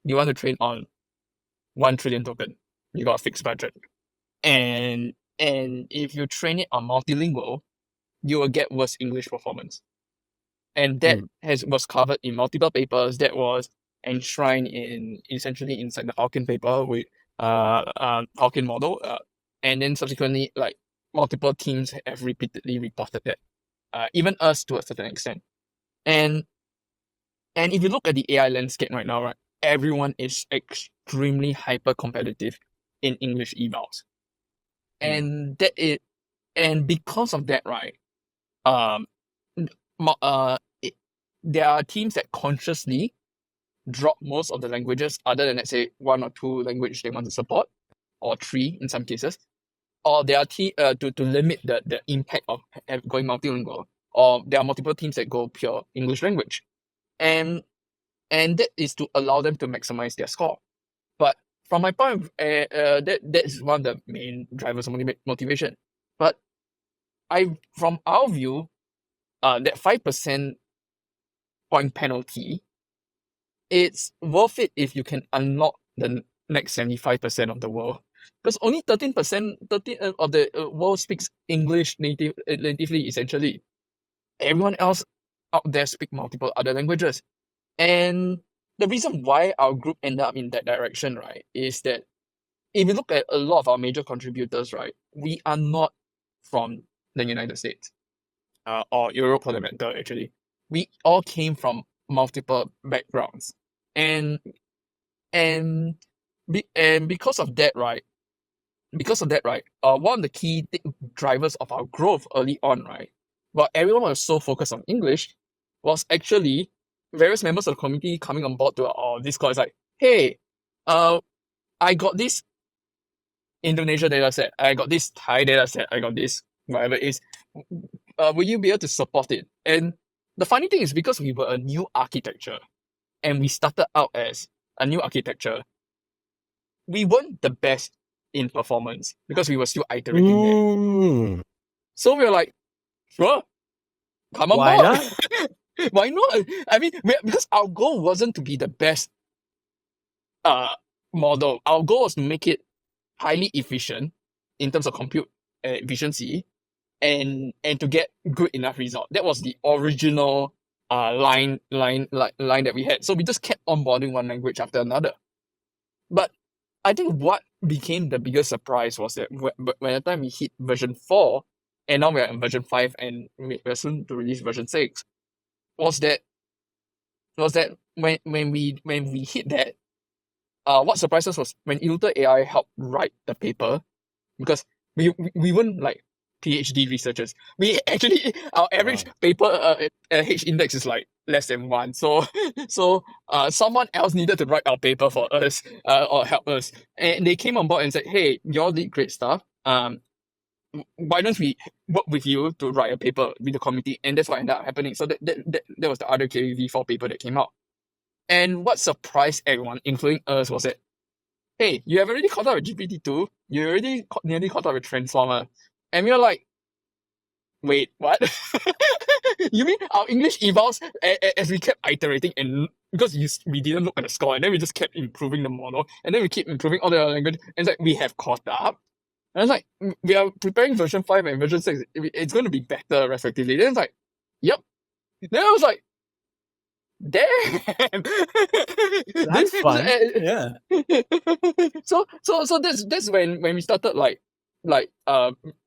you want to train on 1 trillion token, you got a fixed budget, and if you train it on multilingual, you will get worse English performance. And that was covered in multiple papers, that was enshrined in essentially inside the Falcon paper with Falcon model, and then subsequently like multiple teams have repeatedly reported that, even us to a certain extent. And if you look at the AI landscape right now, right, everyone is extremely hyper competitive in English evals, and because of that, right, there are teams that consciously drop most of the languages other than, let's say, 1 or 2 language they want to support, or 3 in some cases, or there are to limit the impact of going multilingual, or there are multiple teams that go pure English language, and that is to allow them to maximize their score. But from my point, that is one of the main drivers of motivation. But from our view, that 5% point penalty, it's worth it if you can unlock the next 75% of the world, because only 13% of the world speaks English natively. Essentially, everyone else out there speak multiple other languages. And the reason why our group ended up in that direction, right, is that if you look at a lot of our major contributors, right, we are not from the United States, or Europe for the matter. Actually, we all came from multiple backgrounds, and because of that, right, one of the key drivers of our growth early on, right, while everyone was so focused on English, was actually various members of the community coming on board to our Discord. It's like, hey, I got this Indonesia data set, I got this Thai data set, I got this whatever it is. Will you be able to support it? And the funny thing is, because we were a new architecture, and we started out as a new architecture, we weren't the best in performance because we were still iterating there. So we were like, sure, come on Why board. not? Why not? I mean, because our goal wasn't to be the best model. Our goal was to make it highly efficient in terms of compute efficiency, and to get good enough result. That was the original line that we had. So we just kept onboarding one language after another. But I think what became the biggest surprise was that when the time we hit version 4, and now we're in version 5, and we're soon to release version 6, was that when we hit that, what surprised us was when Illuter AI helped write the paper, because we weren't like PhD researchers. We actually, our average paper H index is like less than 1. So someone else needed to write our paper for us, or help us, and they came on board and said, hey, y'all did great stuff. Why don't we work with you to write a paper with the committee? And that's what ended up happening. So that was the RWKV4 paper that came out. And what surprised everyone, including us, was that, hey, you have already caught up with GPT-2, you already nearly caught up with Transformer. And we were like, wait, what? You mean our English evals, as we kept iterating, and because we didn't look at the score, and then we just kept improving the model, and then we keep improving all the other language, and it's like, we have caught up. And it's like, we are preparing version 5 and version 6, it's going to be better respectively. Then it's like, yep, Then I was like, damn. That's fun. Yeah. So that's when we started like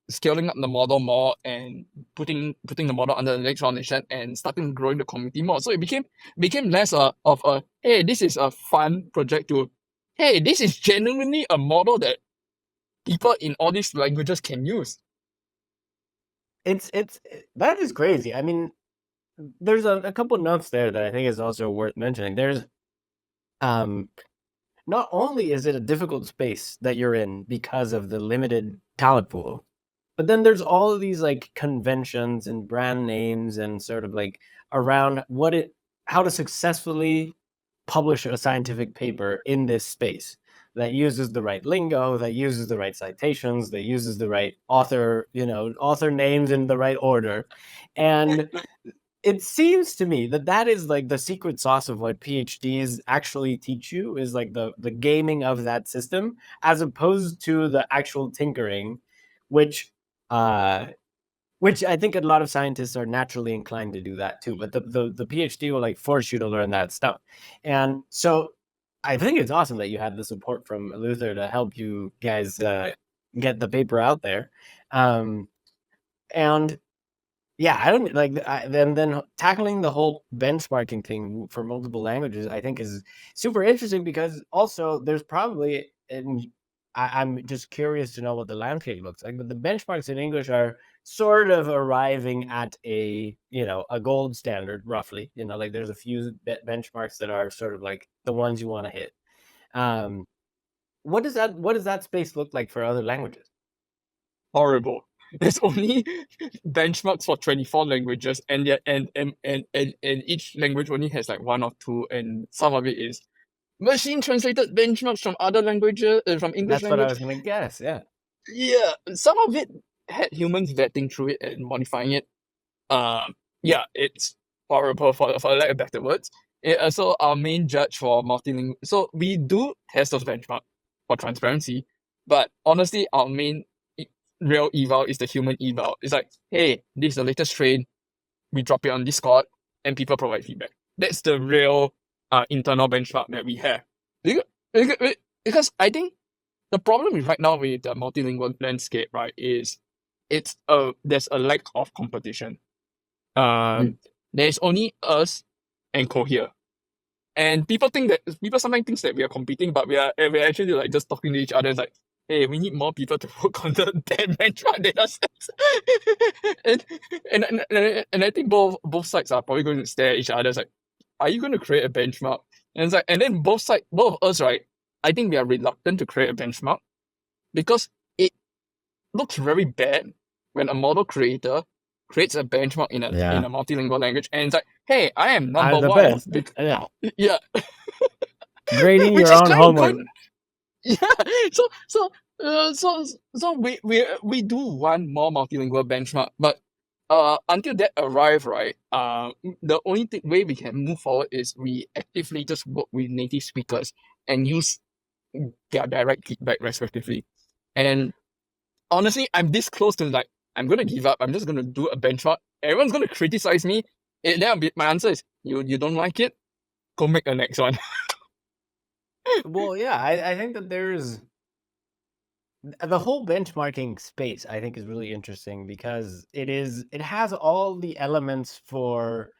scaling up the model more and putting the model under the next foundation and starting growing the community more. So it became less of a, hey, this is a fun project, to, hey, this is genuinely a model that people in all these languages can use. It's that is crazy. I mean, there's a couple notes there that I think is also worth mentioning. There's um not only is it a difficult space that you're in because of the limited talent pool, but then there's all of these like conventions and brand names and sort of like around how to successfully publish a scientific paper in this space that uses the right lingo, that uses the right citations, that uses the right author names in the right order. And it seems to me that that is like the secret sauce of what PhDs actually teach you, is like the gaming of that system, as opposed to the actual tinkering, which uh which I think a lot of scientists are naturally inclined to do that too. But the PhD will like force you to learn that stuff. And so I think it's awesome that you had the support from Luther to help you guys get the paper out there. Um, and yeah, I don't like then tackling the whole benchmarking thing for multiple languages, I think is super interesting, because also there's probably, and I'm just curious to know what the landscape looks like, but the benchmarks in English are sort of arriving at a gold standard roughly. Like there's a few benchmarks that are sort of like the ones you want to hit. Um, what does that space look like for other languages? Horrible. There's only benchmarks for 24 languages, and yet and each language only has like one or two, and some of it is machine translated benchmarks from other languages, from English That's what I language. was gonna guess. Yeah. Yeah, some of it had humans vetting through it and modifying it. Yeah, it's horrible, for lack of better words. So our main judge for multilingual, so we do test those benchmark for transparency, but honestly, our main real eval is the human eval. It's like, hey, this is the latest train. We drop it on Discord, and people provide feedback. That's the real internal benchmark that we have. Because, because I think the problem is right now with the multilingual landscape, right, is there's a lack of competition. There's only us and Cohere. And people sometimes think that we are competing, but we're actually like just talking to each other. It's like, hey, we need more people to work on the damn benchmark data sets. and, and I think both sides are probably going to stare at each other. It's like, are you going to create a benchmark? And it's like, and then both of us, right? I think we are reluctant to create a benchmark because it looks very bad when a model creator creates a benchmark in Yeah. a multilingual language, and it's like, hey, I am number I'm the one. best. Yeah. Yeah, Grading which your is own kind of homework. going. Yeah, so we do want more multilingual benchmark, but until that arrive, right, the only way we can move forward is we actively just work with native speakers and use their direct feedback respectively. And honestly, I'm this close to like, I'm gonna give up. I'm just gonna do a benchmark. Everyone's gonna criticize me. And then my answer is, you don't like it? Go make the next one. Well, yeah, I think that there's the whole benchmarking space, I think, is really interesting because it has all the elements for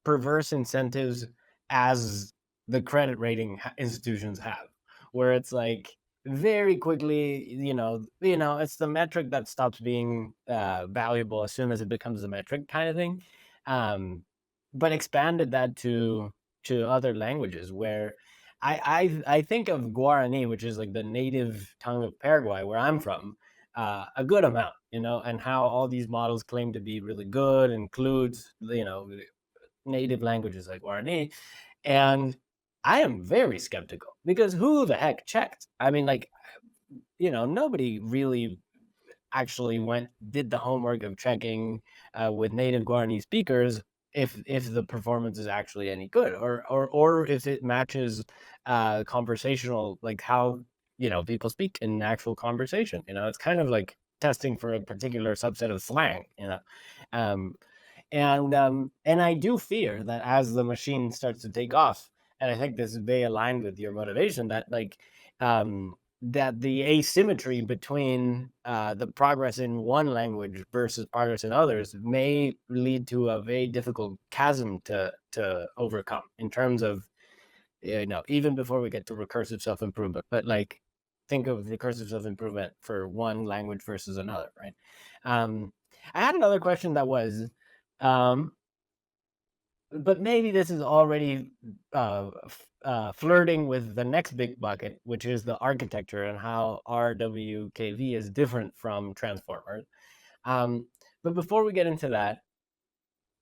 perverse incentives as the credit rating institutions have, where it's like very quickly, it's the metric that stops being valuable as soon as it becomes a metric kind of thing. But expanded that to other languages where I think of Guarani, which is like the native tongue of Paraguay, where I'm from, a good amount, and how all these models claim to be really good, includes, native languages like Guarani. And I am very skeptical because who the heck checked? I mean, like, nobody really actually did the homework of checking with native Guarani speakers if the performance is actually any good, or if it matches conversational, like how people speak in actual conversation. It's kind of like testing for a particular subset of slang. Um, And I do fear that as the machine starts to take off, and I think this is very aligned with your motivation, that that the asymmetry between the progress in one language versus progress in others may lead to a very difficult chasm to overcome in terms of, even before we get to recursive self-improvement, but like think of recursive self-improvement for one language versus another, right? I had another question that was, but maybe this is already flirting with the next big bucket, which is the architecture and how RWKV is different from transformers. But before we get into that,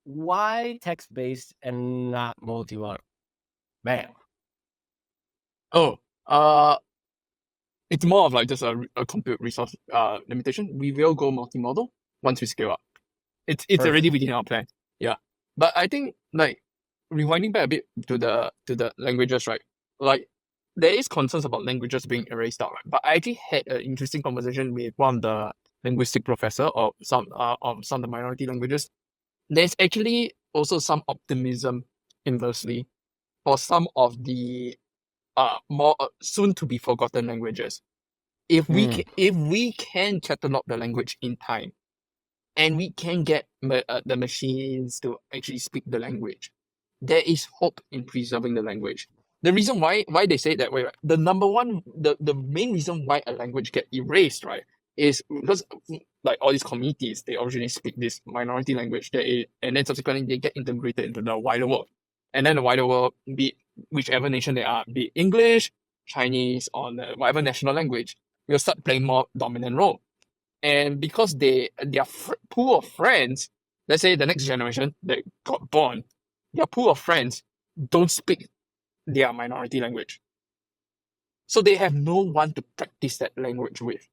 why text-based and not multimodal? Bam. It's more of like just a compute resource limitation. We will go multimodal once we scale up. It's Perfect. already within our plan. Yeah. But I think like rewinding back a bit to the languages, right? Like there is concerns about languages being erased out, right? But I actually had an interesting conversation with one of the linguistic professor of some of the minority languages. There's actually also some optimism inversely for some of the more soon to be forgotten languages. If we can catalog the language in time, and we can get the machines to actually speak the language, there is hope in preserving the language. The reason why they say it that way, right? The main reason why a language get erased, right, is because like all these communities, they originally speak this minority language, and then subsequently they get integrated into the wider world, and then the wider world, be whichever nation they are, be it English, Chinese, or whatever national language, will start playing more dominant role. And because their pool of friends, let's say the next generation that got born, their pool of friends don't speak their minority language. So they have no one to practice that language with.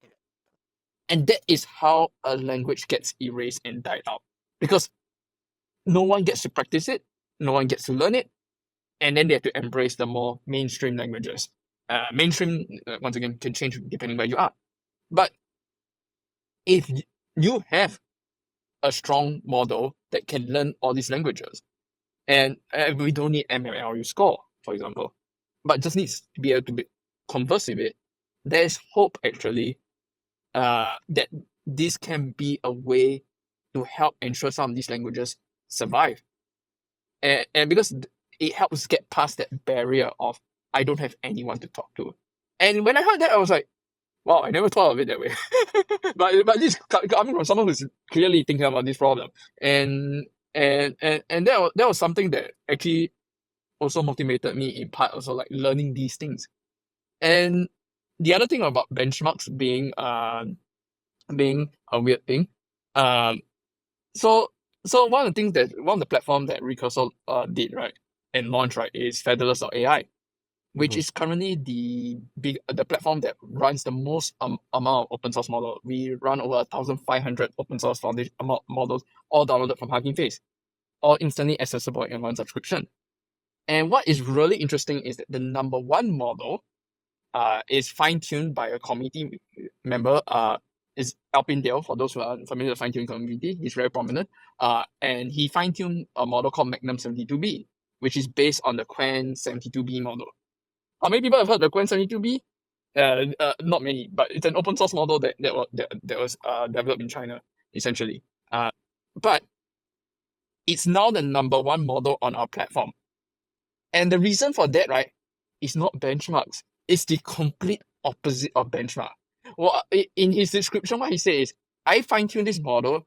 And that is how a language gets erased and died out. Because no one gets to practice it, no one gets to learn it, and then they have to embrace the more mainstream languages. Mainstream, once again, can change depending where you are. But if you have a strong model that can learn all these languages, and we don't need MLU score, for example, but just needs to be able to converse with it, there's hope actually that this can be a way to help ensure some of these languages survive. And because it helps get past that barrier of I don't have anyone to talk to. And when I heard that, I was like, wow, I never thought of it that way. but this coming from someone who's clearly thinking about this problem, and that was something that actually also motivated me in part, also like learning these things. And the other thing about benchmarks being a weird thing, so one of the platform that Recursor did, right, and launched, right, is Featherless.ai, which is currently the platform that runs the most amount of open source model. We run over 1,500 open source foundation models, all downloaded from Hugging Face, all instantly accessible in one subscription. And what is really interesting is that the number one model is fine-tuned by a committee member, is Alpin Dale, for those who are familiar with the fine-tuning community. He's very prominent. And he fine-tuned a model called Magnum 72B, which is based on the Quen 72B model. How many people have heard the Quen 72B? Not many, but it's an open source model that was developed in China, essentially. But it's now the number one model on our platform. And the reason for that, right, is not benchmarks. It's the complete opposite of benchmark. Well, in his description, what he says is, I fine-tuned this model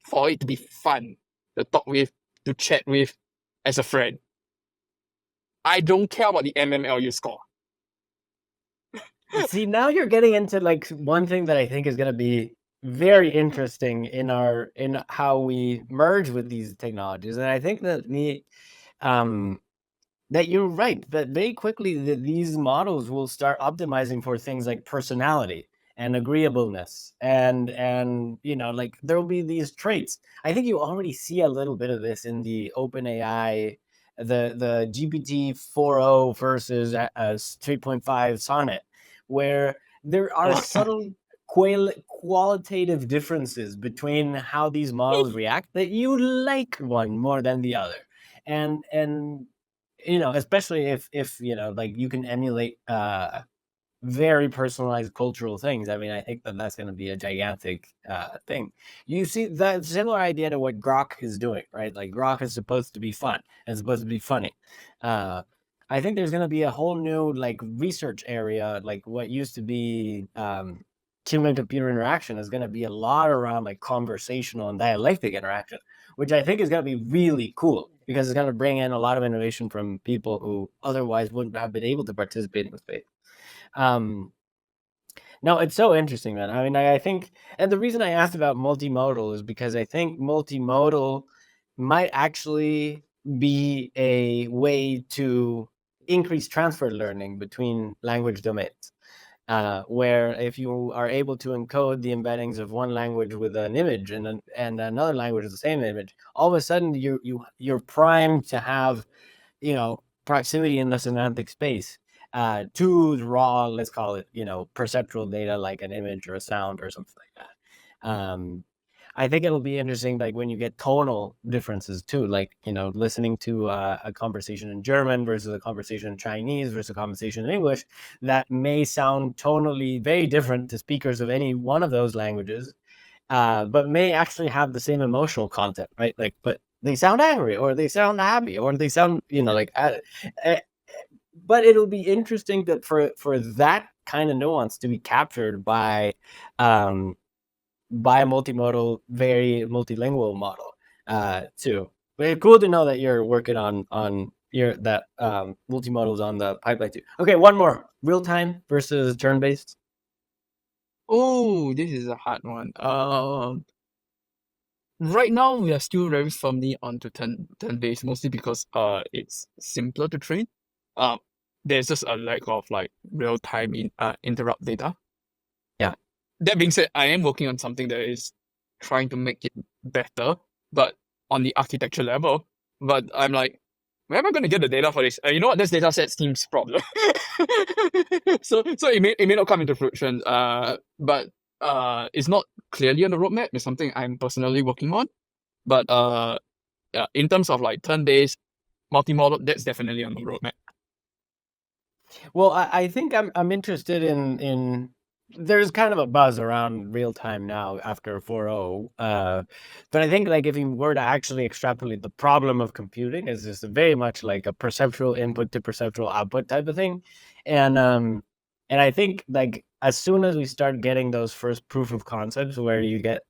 for it to be fun, to talk with, to chat with as a friend. I don't care about the MMLU score. See, now you're getting into like one thing that I think is going to be very interesting in how we merge with these technologies, and I think that that you're right, that very quickly these models will start optimizing for things like personality and agreeableness, and like there will be these traits. I think you already see a little bit of this in the OpenAI, the GPT 4.0 versus 3.5 Sonnet, where there are subtle qualitative differences between how these models react that you like one more than the other, and especially if like you can emulate very personalized cultural things. I mean, I think that that's going to be a gigantic thing. You see that similar idea to what Grok is doing, right? Like Grok is supposed to be fun and supposed to be funny. I think there's going to be a whole new like research area, like what used to be human computer interaction is going to be a lot around like conversational and dialectic interaction, which I think is going to be really cool because it's going to bring in a lot of innovation from people who otherwise wouldn't have been able to participate in the space. No, it's so interesting, man. I mean, I think, and the reason I asked about multimodal is because I think multimodal might actually be a way to increase transfer learning between language domains. Where if you are able to encode the embeddings of one language with an image and another language with the same image, all of a sudden you're primed to have proximity in the semantic space to raw, let's call it, perceptual data like an image or a sound or something like that. I think it'll be interesting, like when you get tonal differences too, like, listening to a conversation in German versus a conversation in Chinese versus a conversation in English, that may sound tonally very different to speakers of any one of those languages, but may actually have the same emotional content, right? Like, but they sound angry or they sound happy or they sound, but it'll be interesting that for that kind of nuance to be captured by a multimodal, very multilingual model too. But it's cool to know that you're working on your that multimodals on the pipeline too. Okay, one more: real time versus turn based. Oh, this is a hard one. Right now we are still very firmly onto turn based, mostly because it's simpler to train. There's just a lack of like real time interrupt data. Yeah. That being said, I am working on something that is trying to make it better, but on the architecture level. But I'm like, where am I going to get the data for this? You know what? This data set seems problem. so it may not come into fruition. But it's not clearly on the roadmap. It's something I'm personally working on. But yeah, in terms of like turn-based multimodal, that's definitely on the roadmap. Well, I think I'm interested in there's kind of a buzz around real time now after 4.0. But I think like if you were to actually extrapolate the problem of computing is just very much like a perceptual input to perceptual output type of thing. And I think like as soon as we start getting those first proof of concepts where you get,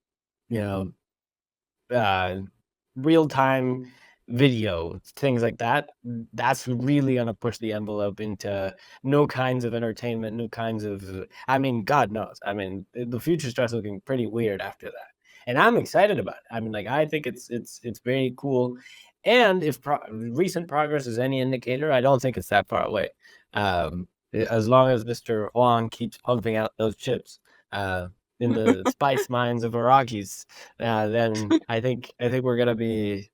real time video, things like that, that's really going to push the envelope into new kinds of entertainment, new kinds of, I mean, God knows. I mean, the future starts looking pretty weird after that. And I'm excited about it. I mean, like, I think it's very cool. And if recent progress is any indicator, I don't think it's that far away. As long as Mr. Huang keeps pumping out those chips in the spice mines of Iraqis, then I think we're gonna be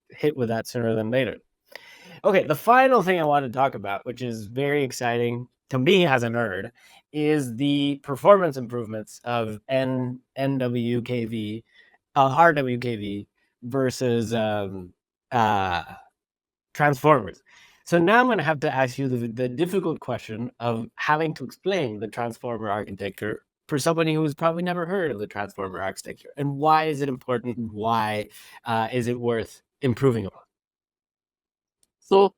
hit with that sooner than later. Okay, the final thing I want to talk about, which is very exciting to me as a nerd, is the performance improvements of NWKV, RWKV versus transformers. So now I'm going to have to ask you the difficult question of having to explain the transformer architecture for somebody who's probably never heard of the transformer architecture. And why is it important? And why is it worth improving upon? So,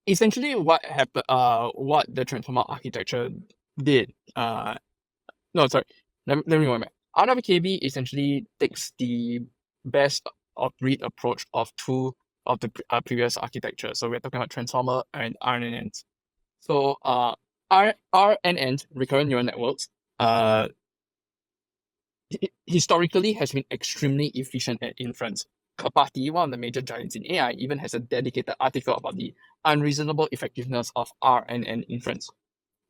essentially, what happened? What the transformer architecture did? No, sorry. Let me go back. RWKV essentially takes the best of breed approach of two of the previous architecture. So we're talking about transformer and RNNs. So RNNs, recurrent neural networks, historically has been extremely efficient at inference. Kapati, one of the major giants in AI, even has a dedicated article about the unreasonable effectiveness of RNN inference.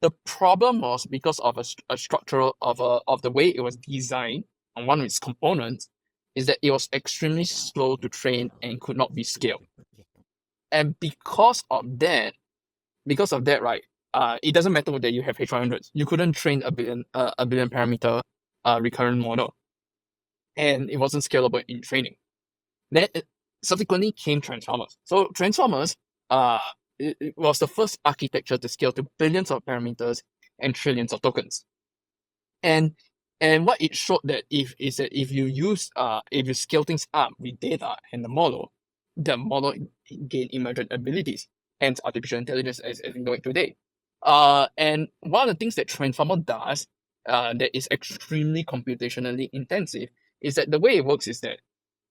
The problem was because of a structural of the way it was designed on one of its components, is that it was extremely slow to train and could not be scaled. And because of that, right, it doesn't matter whether you have H100s. You couldn't train a billion parameter recurrent model, and it wasn't scalable in training. Then subsequently came transformers. So transformers it was the first architecture to scale to billions of parameters and trillions of tokens. And what it showed that if you scale things up with data and the model gain emergent abilities, hence artificial intelligence as we know it today. And one of the things that transformer does that is extremely computationally intensive is that the way it works is that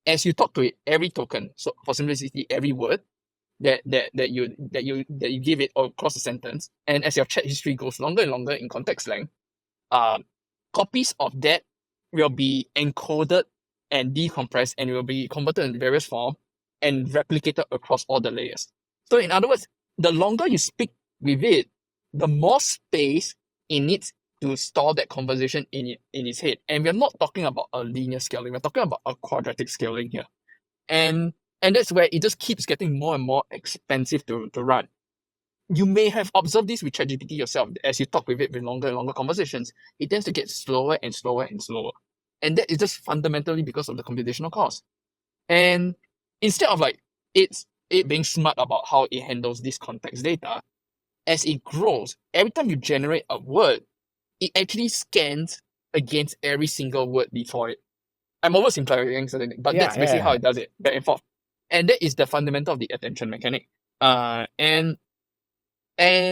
as you talk to it, every token, so for simplicity, every word that you give it across a sentence, and as your chat history goes longer and longer in context length, copies of that will be encoded and decompressed, and it will be converted in various forms and replicated across all the layers. So in other words, the longer you speak with it, the more space it needs to store that conversation in its head. And we're not talking about a linear scaling, we're talking about a quadratic scaling here. And that's where it just keeps getting more and more expensive to run. You may have observed this with ChatGPT yourself. As you talk with it with longer and longer conversations, it tends to get slower and slower and slower. And that is just fundamentally because of the computational cost. And instead of like it being smart about how it handles this context data, as it grows, every time you generate a word, it actually scans against every single word before it. I'm oversimplifying something, but that's basically how it does it, back and forth. And that is the fundamental of the attention mechanic. And I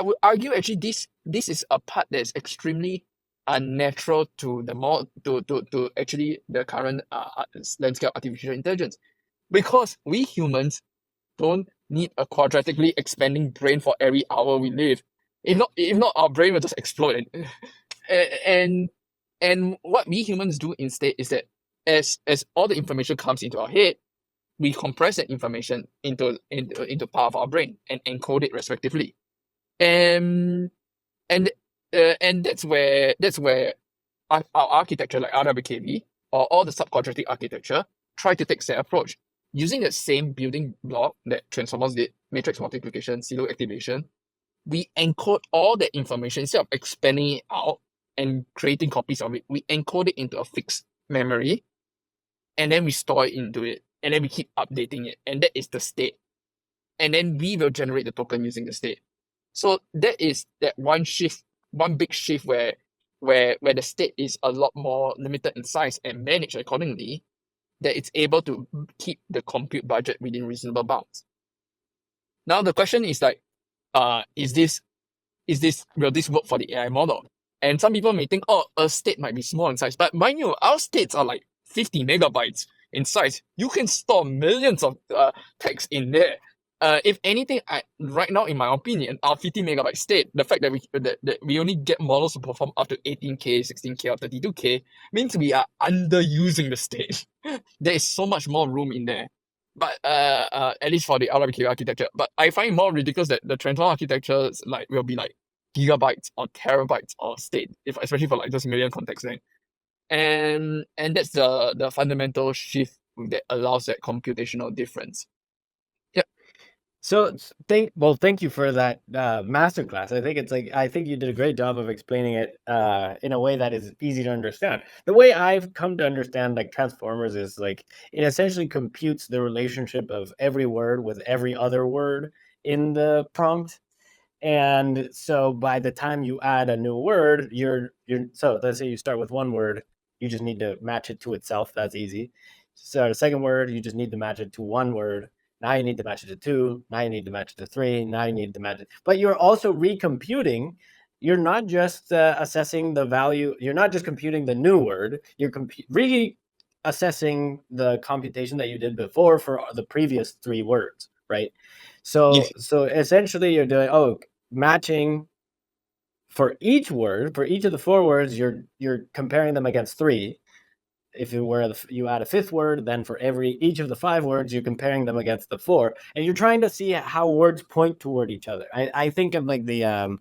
would argue actually this is a part that's extremely unnatural to to actually the current landscape of artificial intelligence, because we humans don't need a quadratically expanding brain for every hour we live. If not, our brain will just explode. And what we humans do instead is that as all the information comes into our head, we compress that information into part of our brain and encode it respectively. And that's where our architecture like RWKV or all the subquadratic architecture try to take that approach. Using the same building block that transformers did, matrix multiplication, silo activation, we encode all that information instead of expanding it out and creating copies of it. We encode it into a fixed memory, and then we store it into it, and then we keep updating it, and that is the state. And then we will generate the token using the state. So that is that one big shift where the state is a lot more limited in size and managed accordingly, that it's able to keep the compute budget within reasonable bounds. Now the question is like, will this work for the AI model? And some people may think, oh, a state might be small in size, but mind you, our states are like 50 megabytes in size. You can store millions of text in there. If anything, right now, in my opinion, our 50 megabyte state, the fact that we only get models to perform up to 18K, 16K, or 32K means we are underusing the state. There is so much more room in there. But at least for the RWKV architecture. But I find it more ridiculous that the transformer architectures will be like gigabytes or terabytes of state, especially for like just million context length. And that's the fundamental shift that allows that computational difference. So thank you for that masterclass. I think you did a great job of explaining it in a way that is easy to understand. The way I've come to understand like transformers is like it essentially computes the relationship of every word with every other word in the prompt. And so by the time you add a new word, so let's say you start with one word, you just need to match it to itself. That's easy. So the second word, you just need to match it to one word. Now you need to match it to 2. Now you need to match it to 3. Now you need to match it. But you're also recomputing. You're not just assessing the value. You're not just computing the new word. You're reassessing the computation that you did before for the previous 3 words, right? So essentially you're doing matching for each word. For each of the 4 words, you're comparing them against 3. If you add a 5th word, then for each of the 5 words, you're comparing them against the 4, and you're trying to see how words point toward each other. I think of like the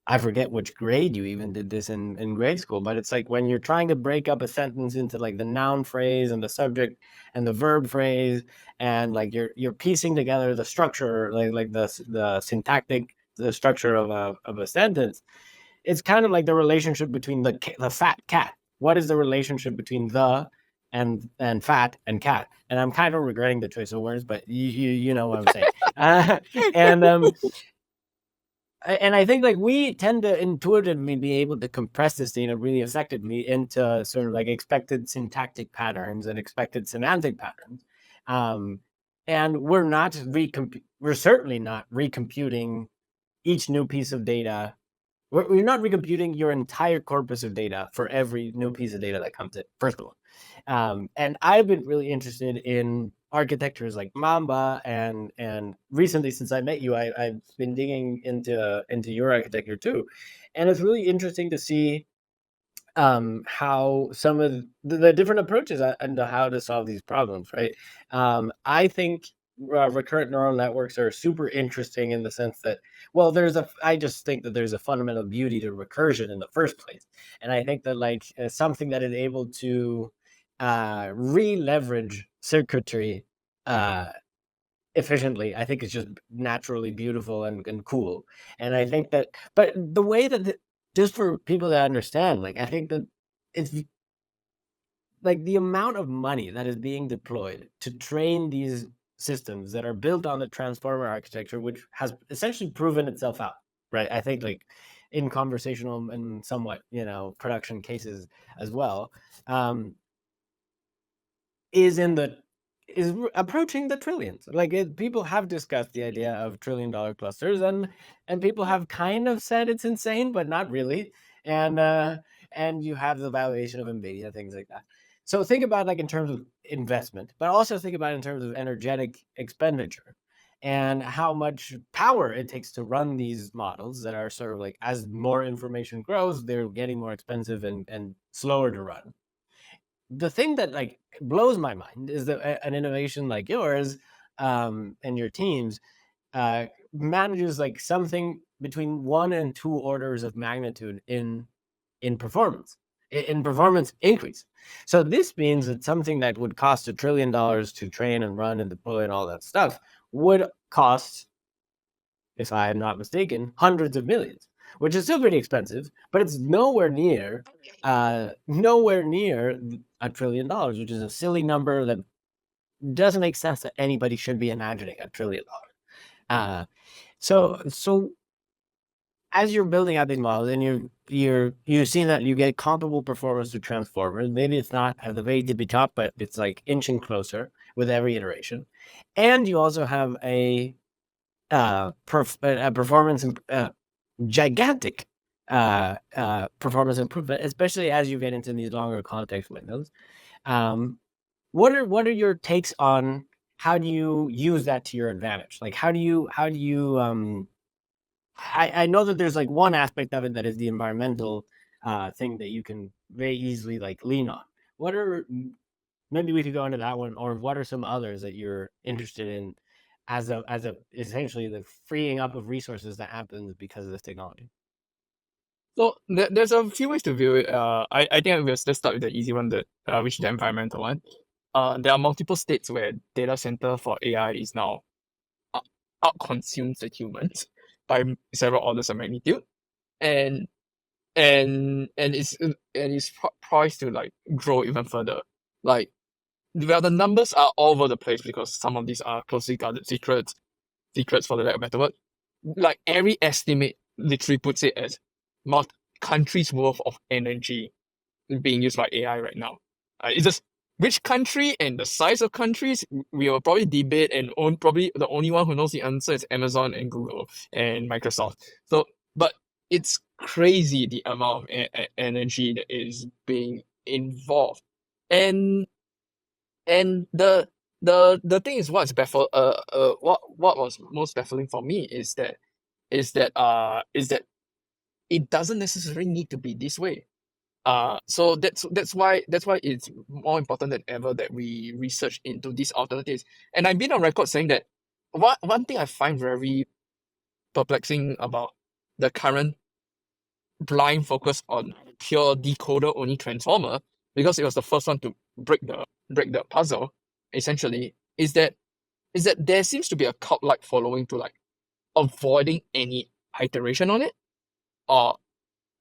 I forget which grade you even did this in grade school, but it's like when you're trying to break up a sentence into like the noun phrase and the subject and the verb phrase, and like you're piecing together the structure, like the syntactic, the structure of a sentence. It's kind of like the relationship between the fat cat. What is the relationship between the and fat and cat? And I'm kind of regretting the choice of words, but you know what I'm saying. And and I think like we tend to intuitively be able to compress this data really effectively into sort of like expected syntactic patterns and expected semantic patterns. Um, and we're certainly not recomputing each new piece of data. We're not recomputing your entire corpus of data for every new piece of data that comes in, first of all. And I've been really interested in architectures like Mamba, and recently, since I met you, I've been digging into your architecture too, and it's really interesting to see how some of the different approaches into how to solve these problems, right? I think recurrent neural networks are super interesting in the sense that, well, I just think that there's a fundamental beauty to recursion in the first place. And I think that like something that is able to re-leverage circuitry uh, efficiently, I think is just naturally beautiful and cool. And I think that, but the way that just for people to understand, like I think that it's like the amount of money that is being deployed to train these systems that are built on the transformer architecture, which has essentially proven itself out, right? I think like in conversational and somewhat, production cases as well, um, is in the is approaching the trillions. Like people have discussed the idea of $1 trillion clusters, and people have kind of said it's insane, but not really. And you have the valuation of Nvidia, things like that. So think about like in terms of investment, but also think about it in terms of energetic expenditure and how much power it takes to run these models that are sort of like, as more information grows, they're getting more expensive and slower to run. The thing that like blows my mind is that an innovation like yours and your teams manages like something between 1 and 2 orders of magnitude in performance, in performance increase. So this means that something that would cost $1 trillion to train and run and deploy and all that stuff would cost, if I am not mistaken, hundreds of millions, which is still pretty expensive, but it's nowhere near $1 trillion, which is a silly number that doesn't make sense that anybody should be imagining $1 trillion. So as you're building out these models and you're seeing that you get comparable performance to transformers, maybe it's not at the very tippy top, but it's like inching closer with every iteration, and you also have a performance gigantic performance improvement, especially as you get into these longer context windows. What are your takes on how do you use that to your advantage? Like how do you I know that there's like one aspect of it that is the environmental thing that you can very easily like lean on. What are maybe we could go into that one, or what are some others that you're interested in as a essentially the freeing up of resources that happens because of this technology? So there's a few ways to view it. I think let's start with the easy one, which is the environmental one. There are multiple states where data center for AI is now outconsumes the humans by several orders of magnitude, and it's poised to like grow even further. Like, well, the numbers are all over the place because some of these are closely guarded secrets for the lack of better word. Like every estimate literally puts it as countries worth of energy being used by AI right now. It's just which country and the size of countries we will probably debate, and probably the only one who knows the answer is Amazon and Google and Microsoft. So, but it's crazy the amount of energy that is being involved, and the thing is, what was most baffling for me is that it doesn't necessarily need to be this way. So that's why it's more important than ever that we research into these alternatives. And I've been on record saying that one thing I find very perplexing about the current blind focus on pure decoder only transformer, because it was the first one to break the puzzle, essentially, is that there seems to be a cult-like following to like avoiding any iteration on it, or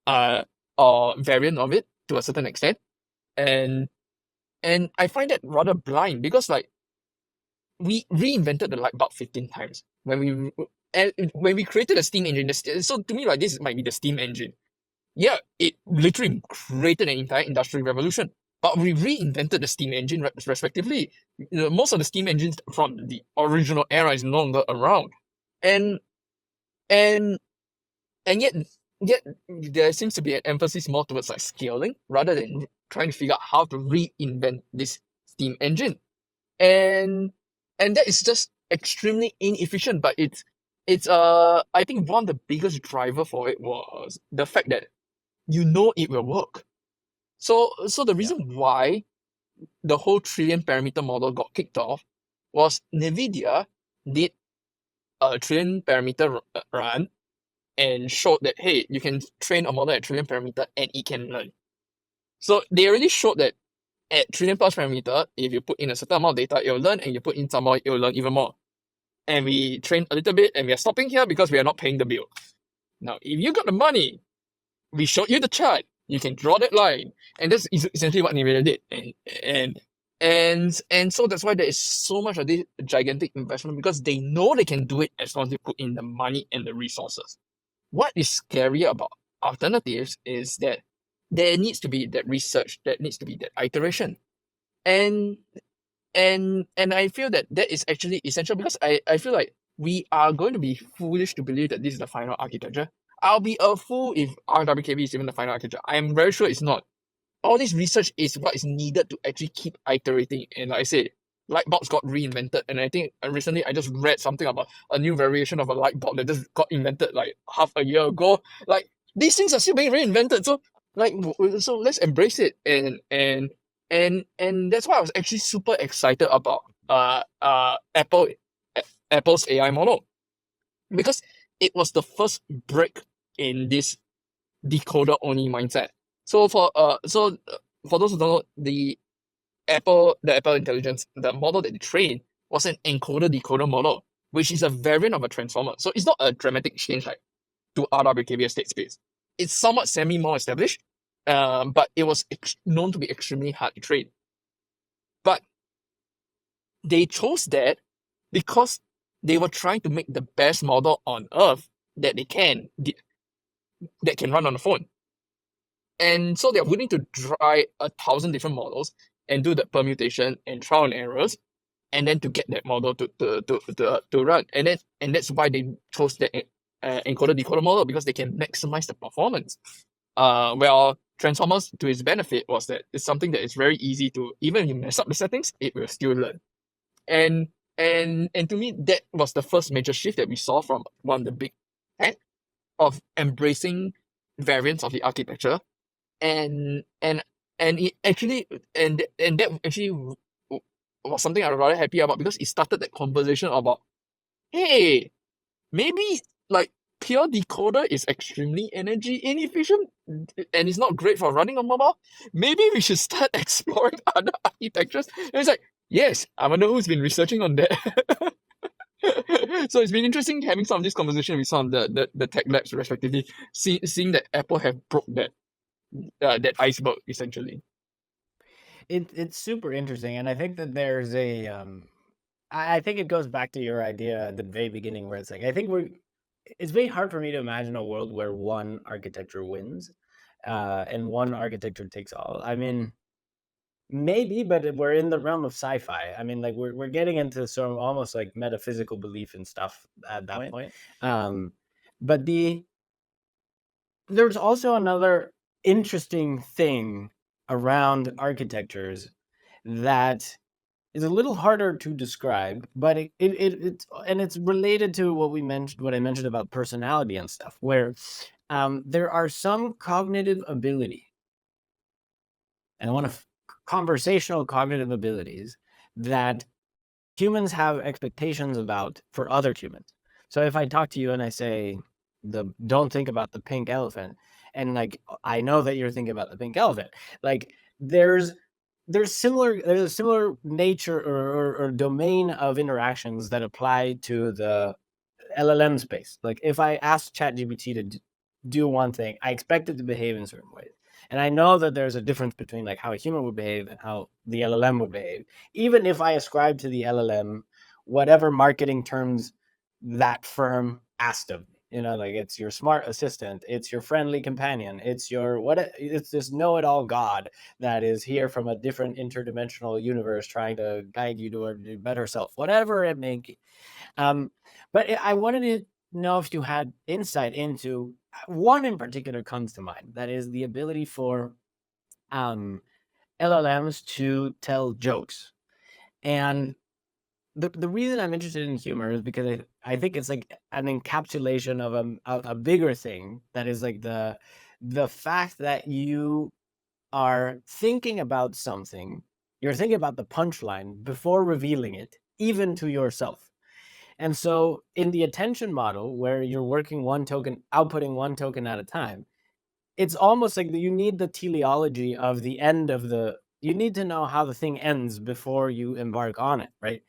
uh or variant of it to a certain extent. And I find that rather blind, because like we reinvented the light bulb 15 times when we created a steam engine. So to me, like, this might be the steam engine. Yeah, it literally created an entire industrial revolution, but we reinvented the steam engine respectively. Most of the steam engines from the original era is no longer around, and and and yet there seems to be an emphasis more towards like scaling rather than trying to figure out how to reinvent this steam engine. And that is just extremely inefficient. But it's I think one of the biggest driver for it was the fact that it will work. So the Yeah. reason why the whole trillion parameter model got kicked off was NVIDIA did a trillion parameter run and showed that, hey, you can train a model at trillion parameter and it can learn. So they already showed that at trillion plus parameter, if you put in a certain amount of data, it will learn, and you put in some more, it will learn even more. And we trained a little bit, and we are stopping here because we are not paying the bill. Now, if you got the money, we showed you the chart. You can draw that line, and that's essentially what NVIDIA did. And so that's why there is so much of this gigantic investment, because they know they can do it as long as they put in the money and the resources. What is scary about alternatives is that there needs to be that research, there needs to be that iteration, and I feel that is actually essential, because I feel like we are going to be foolish to believe that this is the final architecture. I'll be a fool if RWKV is even the final architecture. I am very sure it's not. All this research is what is needed to actually keep iterating. And like I said, light bulbs got reinvented. And I think recently I just read something about a new variation of a light bulb that just got invented like half a year ago. Like, these things are still being reinvented. So like, so let's embrace it. And that's why I was actually super excited about Apple's AI model, because it was the first break in this decoder only mindset. So for those who don't know, the Apple Intelligence, the model that they trained was an encoder decoder model, which is a variant of a transformer. So it's not a dramatic change like to RWKV state space. It's somewhat semi more established, but it was known to be extremely hard to train. But they chose that because they were trying to make the best model on Earth that they can that can run on the phone. And so they're willing to try 1,000 different models and do the permutation and trial and errors, and then to get that model to run. And that's why they chose the encoder decoder model, because they can maximize the performance. Well, transformers, to its benefit, was that it's something that is very easy to, even if you mess up the settings, it will still learn. And to me, that was the first major shift that we saw from one of the big tech of embracing variants of the architecture. And it actually, and that actually was something I was rather happy about, because it started that conversation about, hey, maybe like pure decoder is extremely energy inefficient and it's not great for running on mobile. Maybe we should start exploring other architectures. And it's like, yes, I wonder who's been researching on that. So it's been interesting having some of this conversation with some of the tech labs respectively, seeing that Apple have broke that iceberg essentially. It's super interesting, and I think that there's a I think it goes back to your idea at the very beginning, where it's like, I think it's very hard for me to imagine a world where one architecture wins, and one architecture takes all. I mean, maybe, but we're in the realm of sci-fi. I mean, like, we're getting into sort of almost like metaphysical belief and stuff at that point. But there's also another interesting thing around architectures that is a little harder to describe, but it's related to what I mentioned about personality and stuff, where there are some cognitive ability, and I want to conversational cognitive abilities that humans have expectations about for other humans. So if I talk to you and I say, don't think about the pink elephant, and like I know that you're thinking about the pink elephant. Like there's there's a similar nature or domain of interactions that apply to the LLM space. Like if I ask ChatGPT to do one thing, I expect it to behave in certain ways. And I know that there's a difference between like how a human would behave and how the LLM would behave. Even if I ascribe to the LLM whatever marketing terms that firm asked of me. You know, like it's your smart assistant, it's your friendly companion, it's your it's this know-it-all God that is here from a different interdimensional universe trying to guide you to a better self, whatever it may be. But I wanted to know if you had insight into one in particular comes to mind. That is the ability for LLMs to tell jokes. And the reason I'm interested in humor is because I think it's like an encapsulation of a bigger thing that is like the fact that you are thinking about something, you're thinking about the punchline before revealing it, even to yourself. And so in the attention model, where you're working one token, outputting one token at a time, it's almost like you need the teleology of the end of you need to know how the thing ends before you embark on it, right?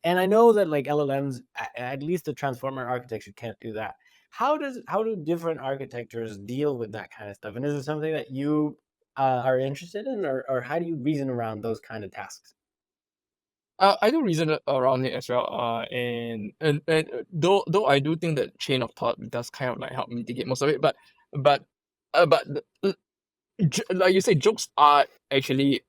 And I know that like LLMs, at least the transformer architecture can't do that. How do different architectures deal with that kind of stuff? And is it something that you are interested in, or how do you reason around those kind of tasks? I do reason around it as well. And though I do think that chain of thought does kind of like help mitigate most of it, but but like you say, jokes are actually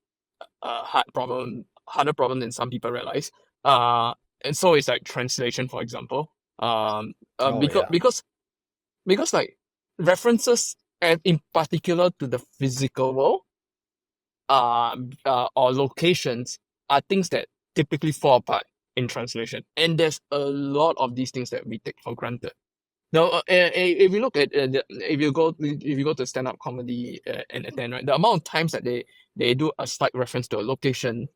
a harder problem than some people realize. And so it's like translation, for example. Oh yeah. Because like references, and in particular to the physical world, or locations, are things that typically fall apart in translation, and there's a lot of these things that we take for granted. Now, if you look at if you go to stand-up comedy and attend, right, the amount of times that they do a slight reference to a location,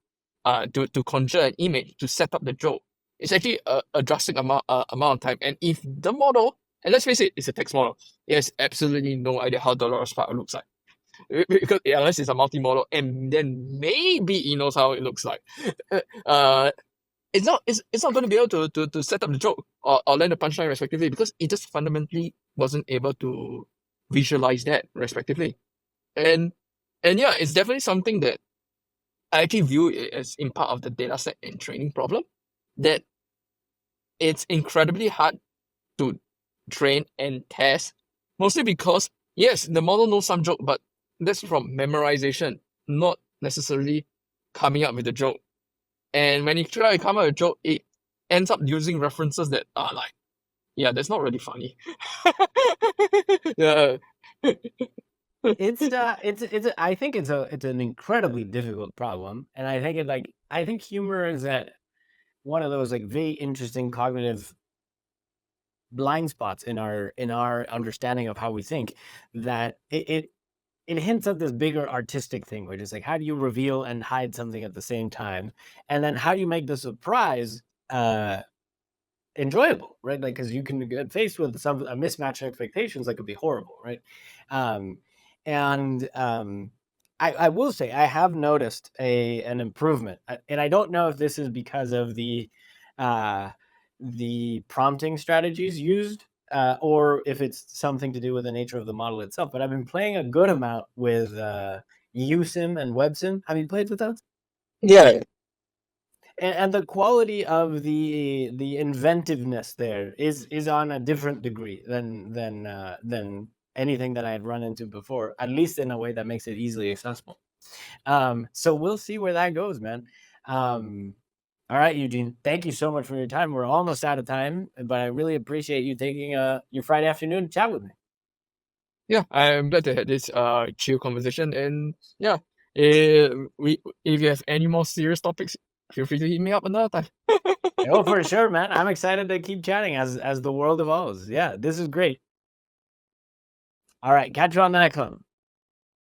to conjure an image to set up the joke, it's actually a drastic amount of time. And if the model, and let's face it, it's a text model, it has absolutely no idea how Dolores Park looks like. Because unless it's a multimodal, and then maybe he knows how it looks like. uh, it's not going to be able to set up the joke or land the punchline respectively, because it just fundamentally wasn't able to visualize that respectively. And yeah, it's definitely something that I actually view it as in part of the data set and training problem, that it's incredibly hard to train and test, mostly because yes, the model knows some joke, but that's from memorization, not necessarily coming up with the joke. And when you try to come up with a joke, it ends up using references that are like, yeah, that's not really funny. Yeah. I think it's an incredibly difficult problem, and I think I think humor is at one of those like very interesting cognitive blind spots in our understanding of how we think, that it hints at this bigger artistic thing, which is like how do you reveal and hide something at the same time, and then how do you make the surprise enjoyable, right? Like because you can get faced with a mismatched expectations that could be horrible, right? um and I will say I have noticed an improvement, and I don't know if this is because of uh the prompting strategies used, or if it's something to do with the nature of the model itself. But I've been playing a good amount with USIM and WebSim. Have you played with those? Yeah. And the quality of the inventiveness there is on a different degree than anything that I had run into before, at least in a way that makes it easily accessible. So we'll see where that goes, man. All right, Eugene, thank you so much for your time. We're almost out of time, but I really appreciate you taking your Friday afternoon to chat with me. Yeah, I'm glad to have this chill conversation. And yeah, we if you have any more serious topics, feel free to hit me up another time. Oh, for sure, man. I'm excited to keep chatting as the world evolves. Yeah, this is great. All right, catch you on the next one.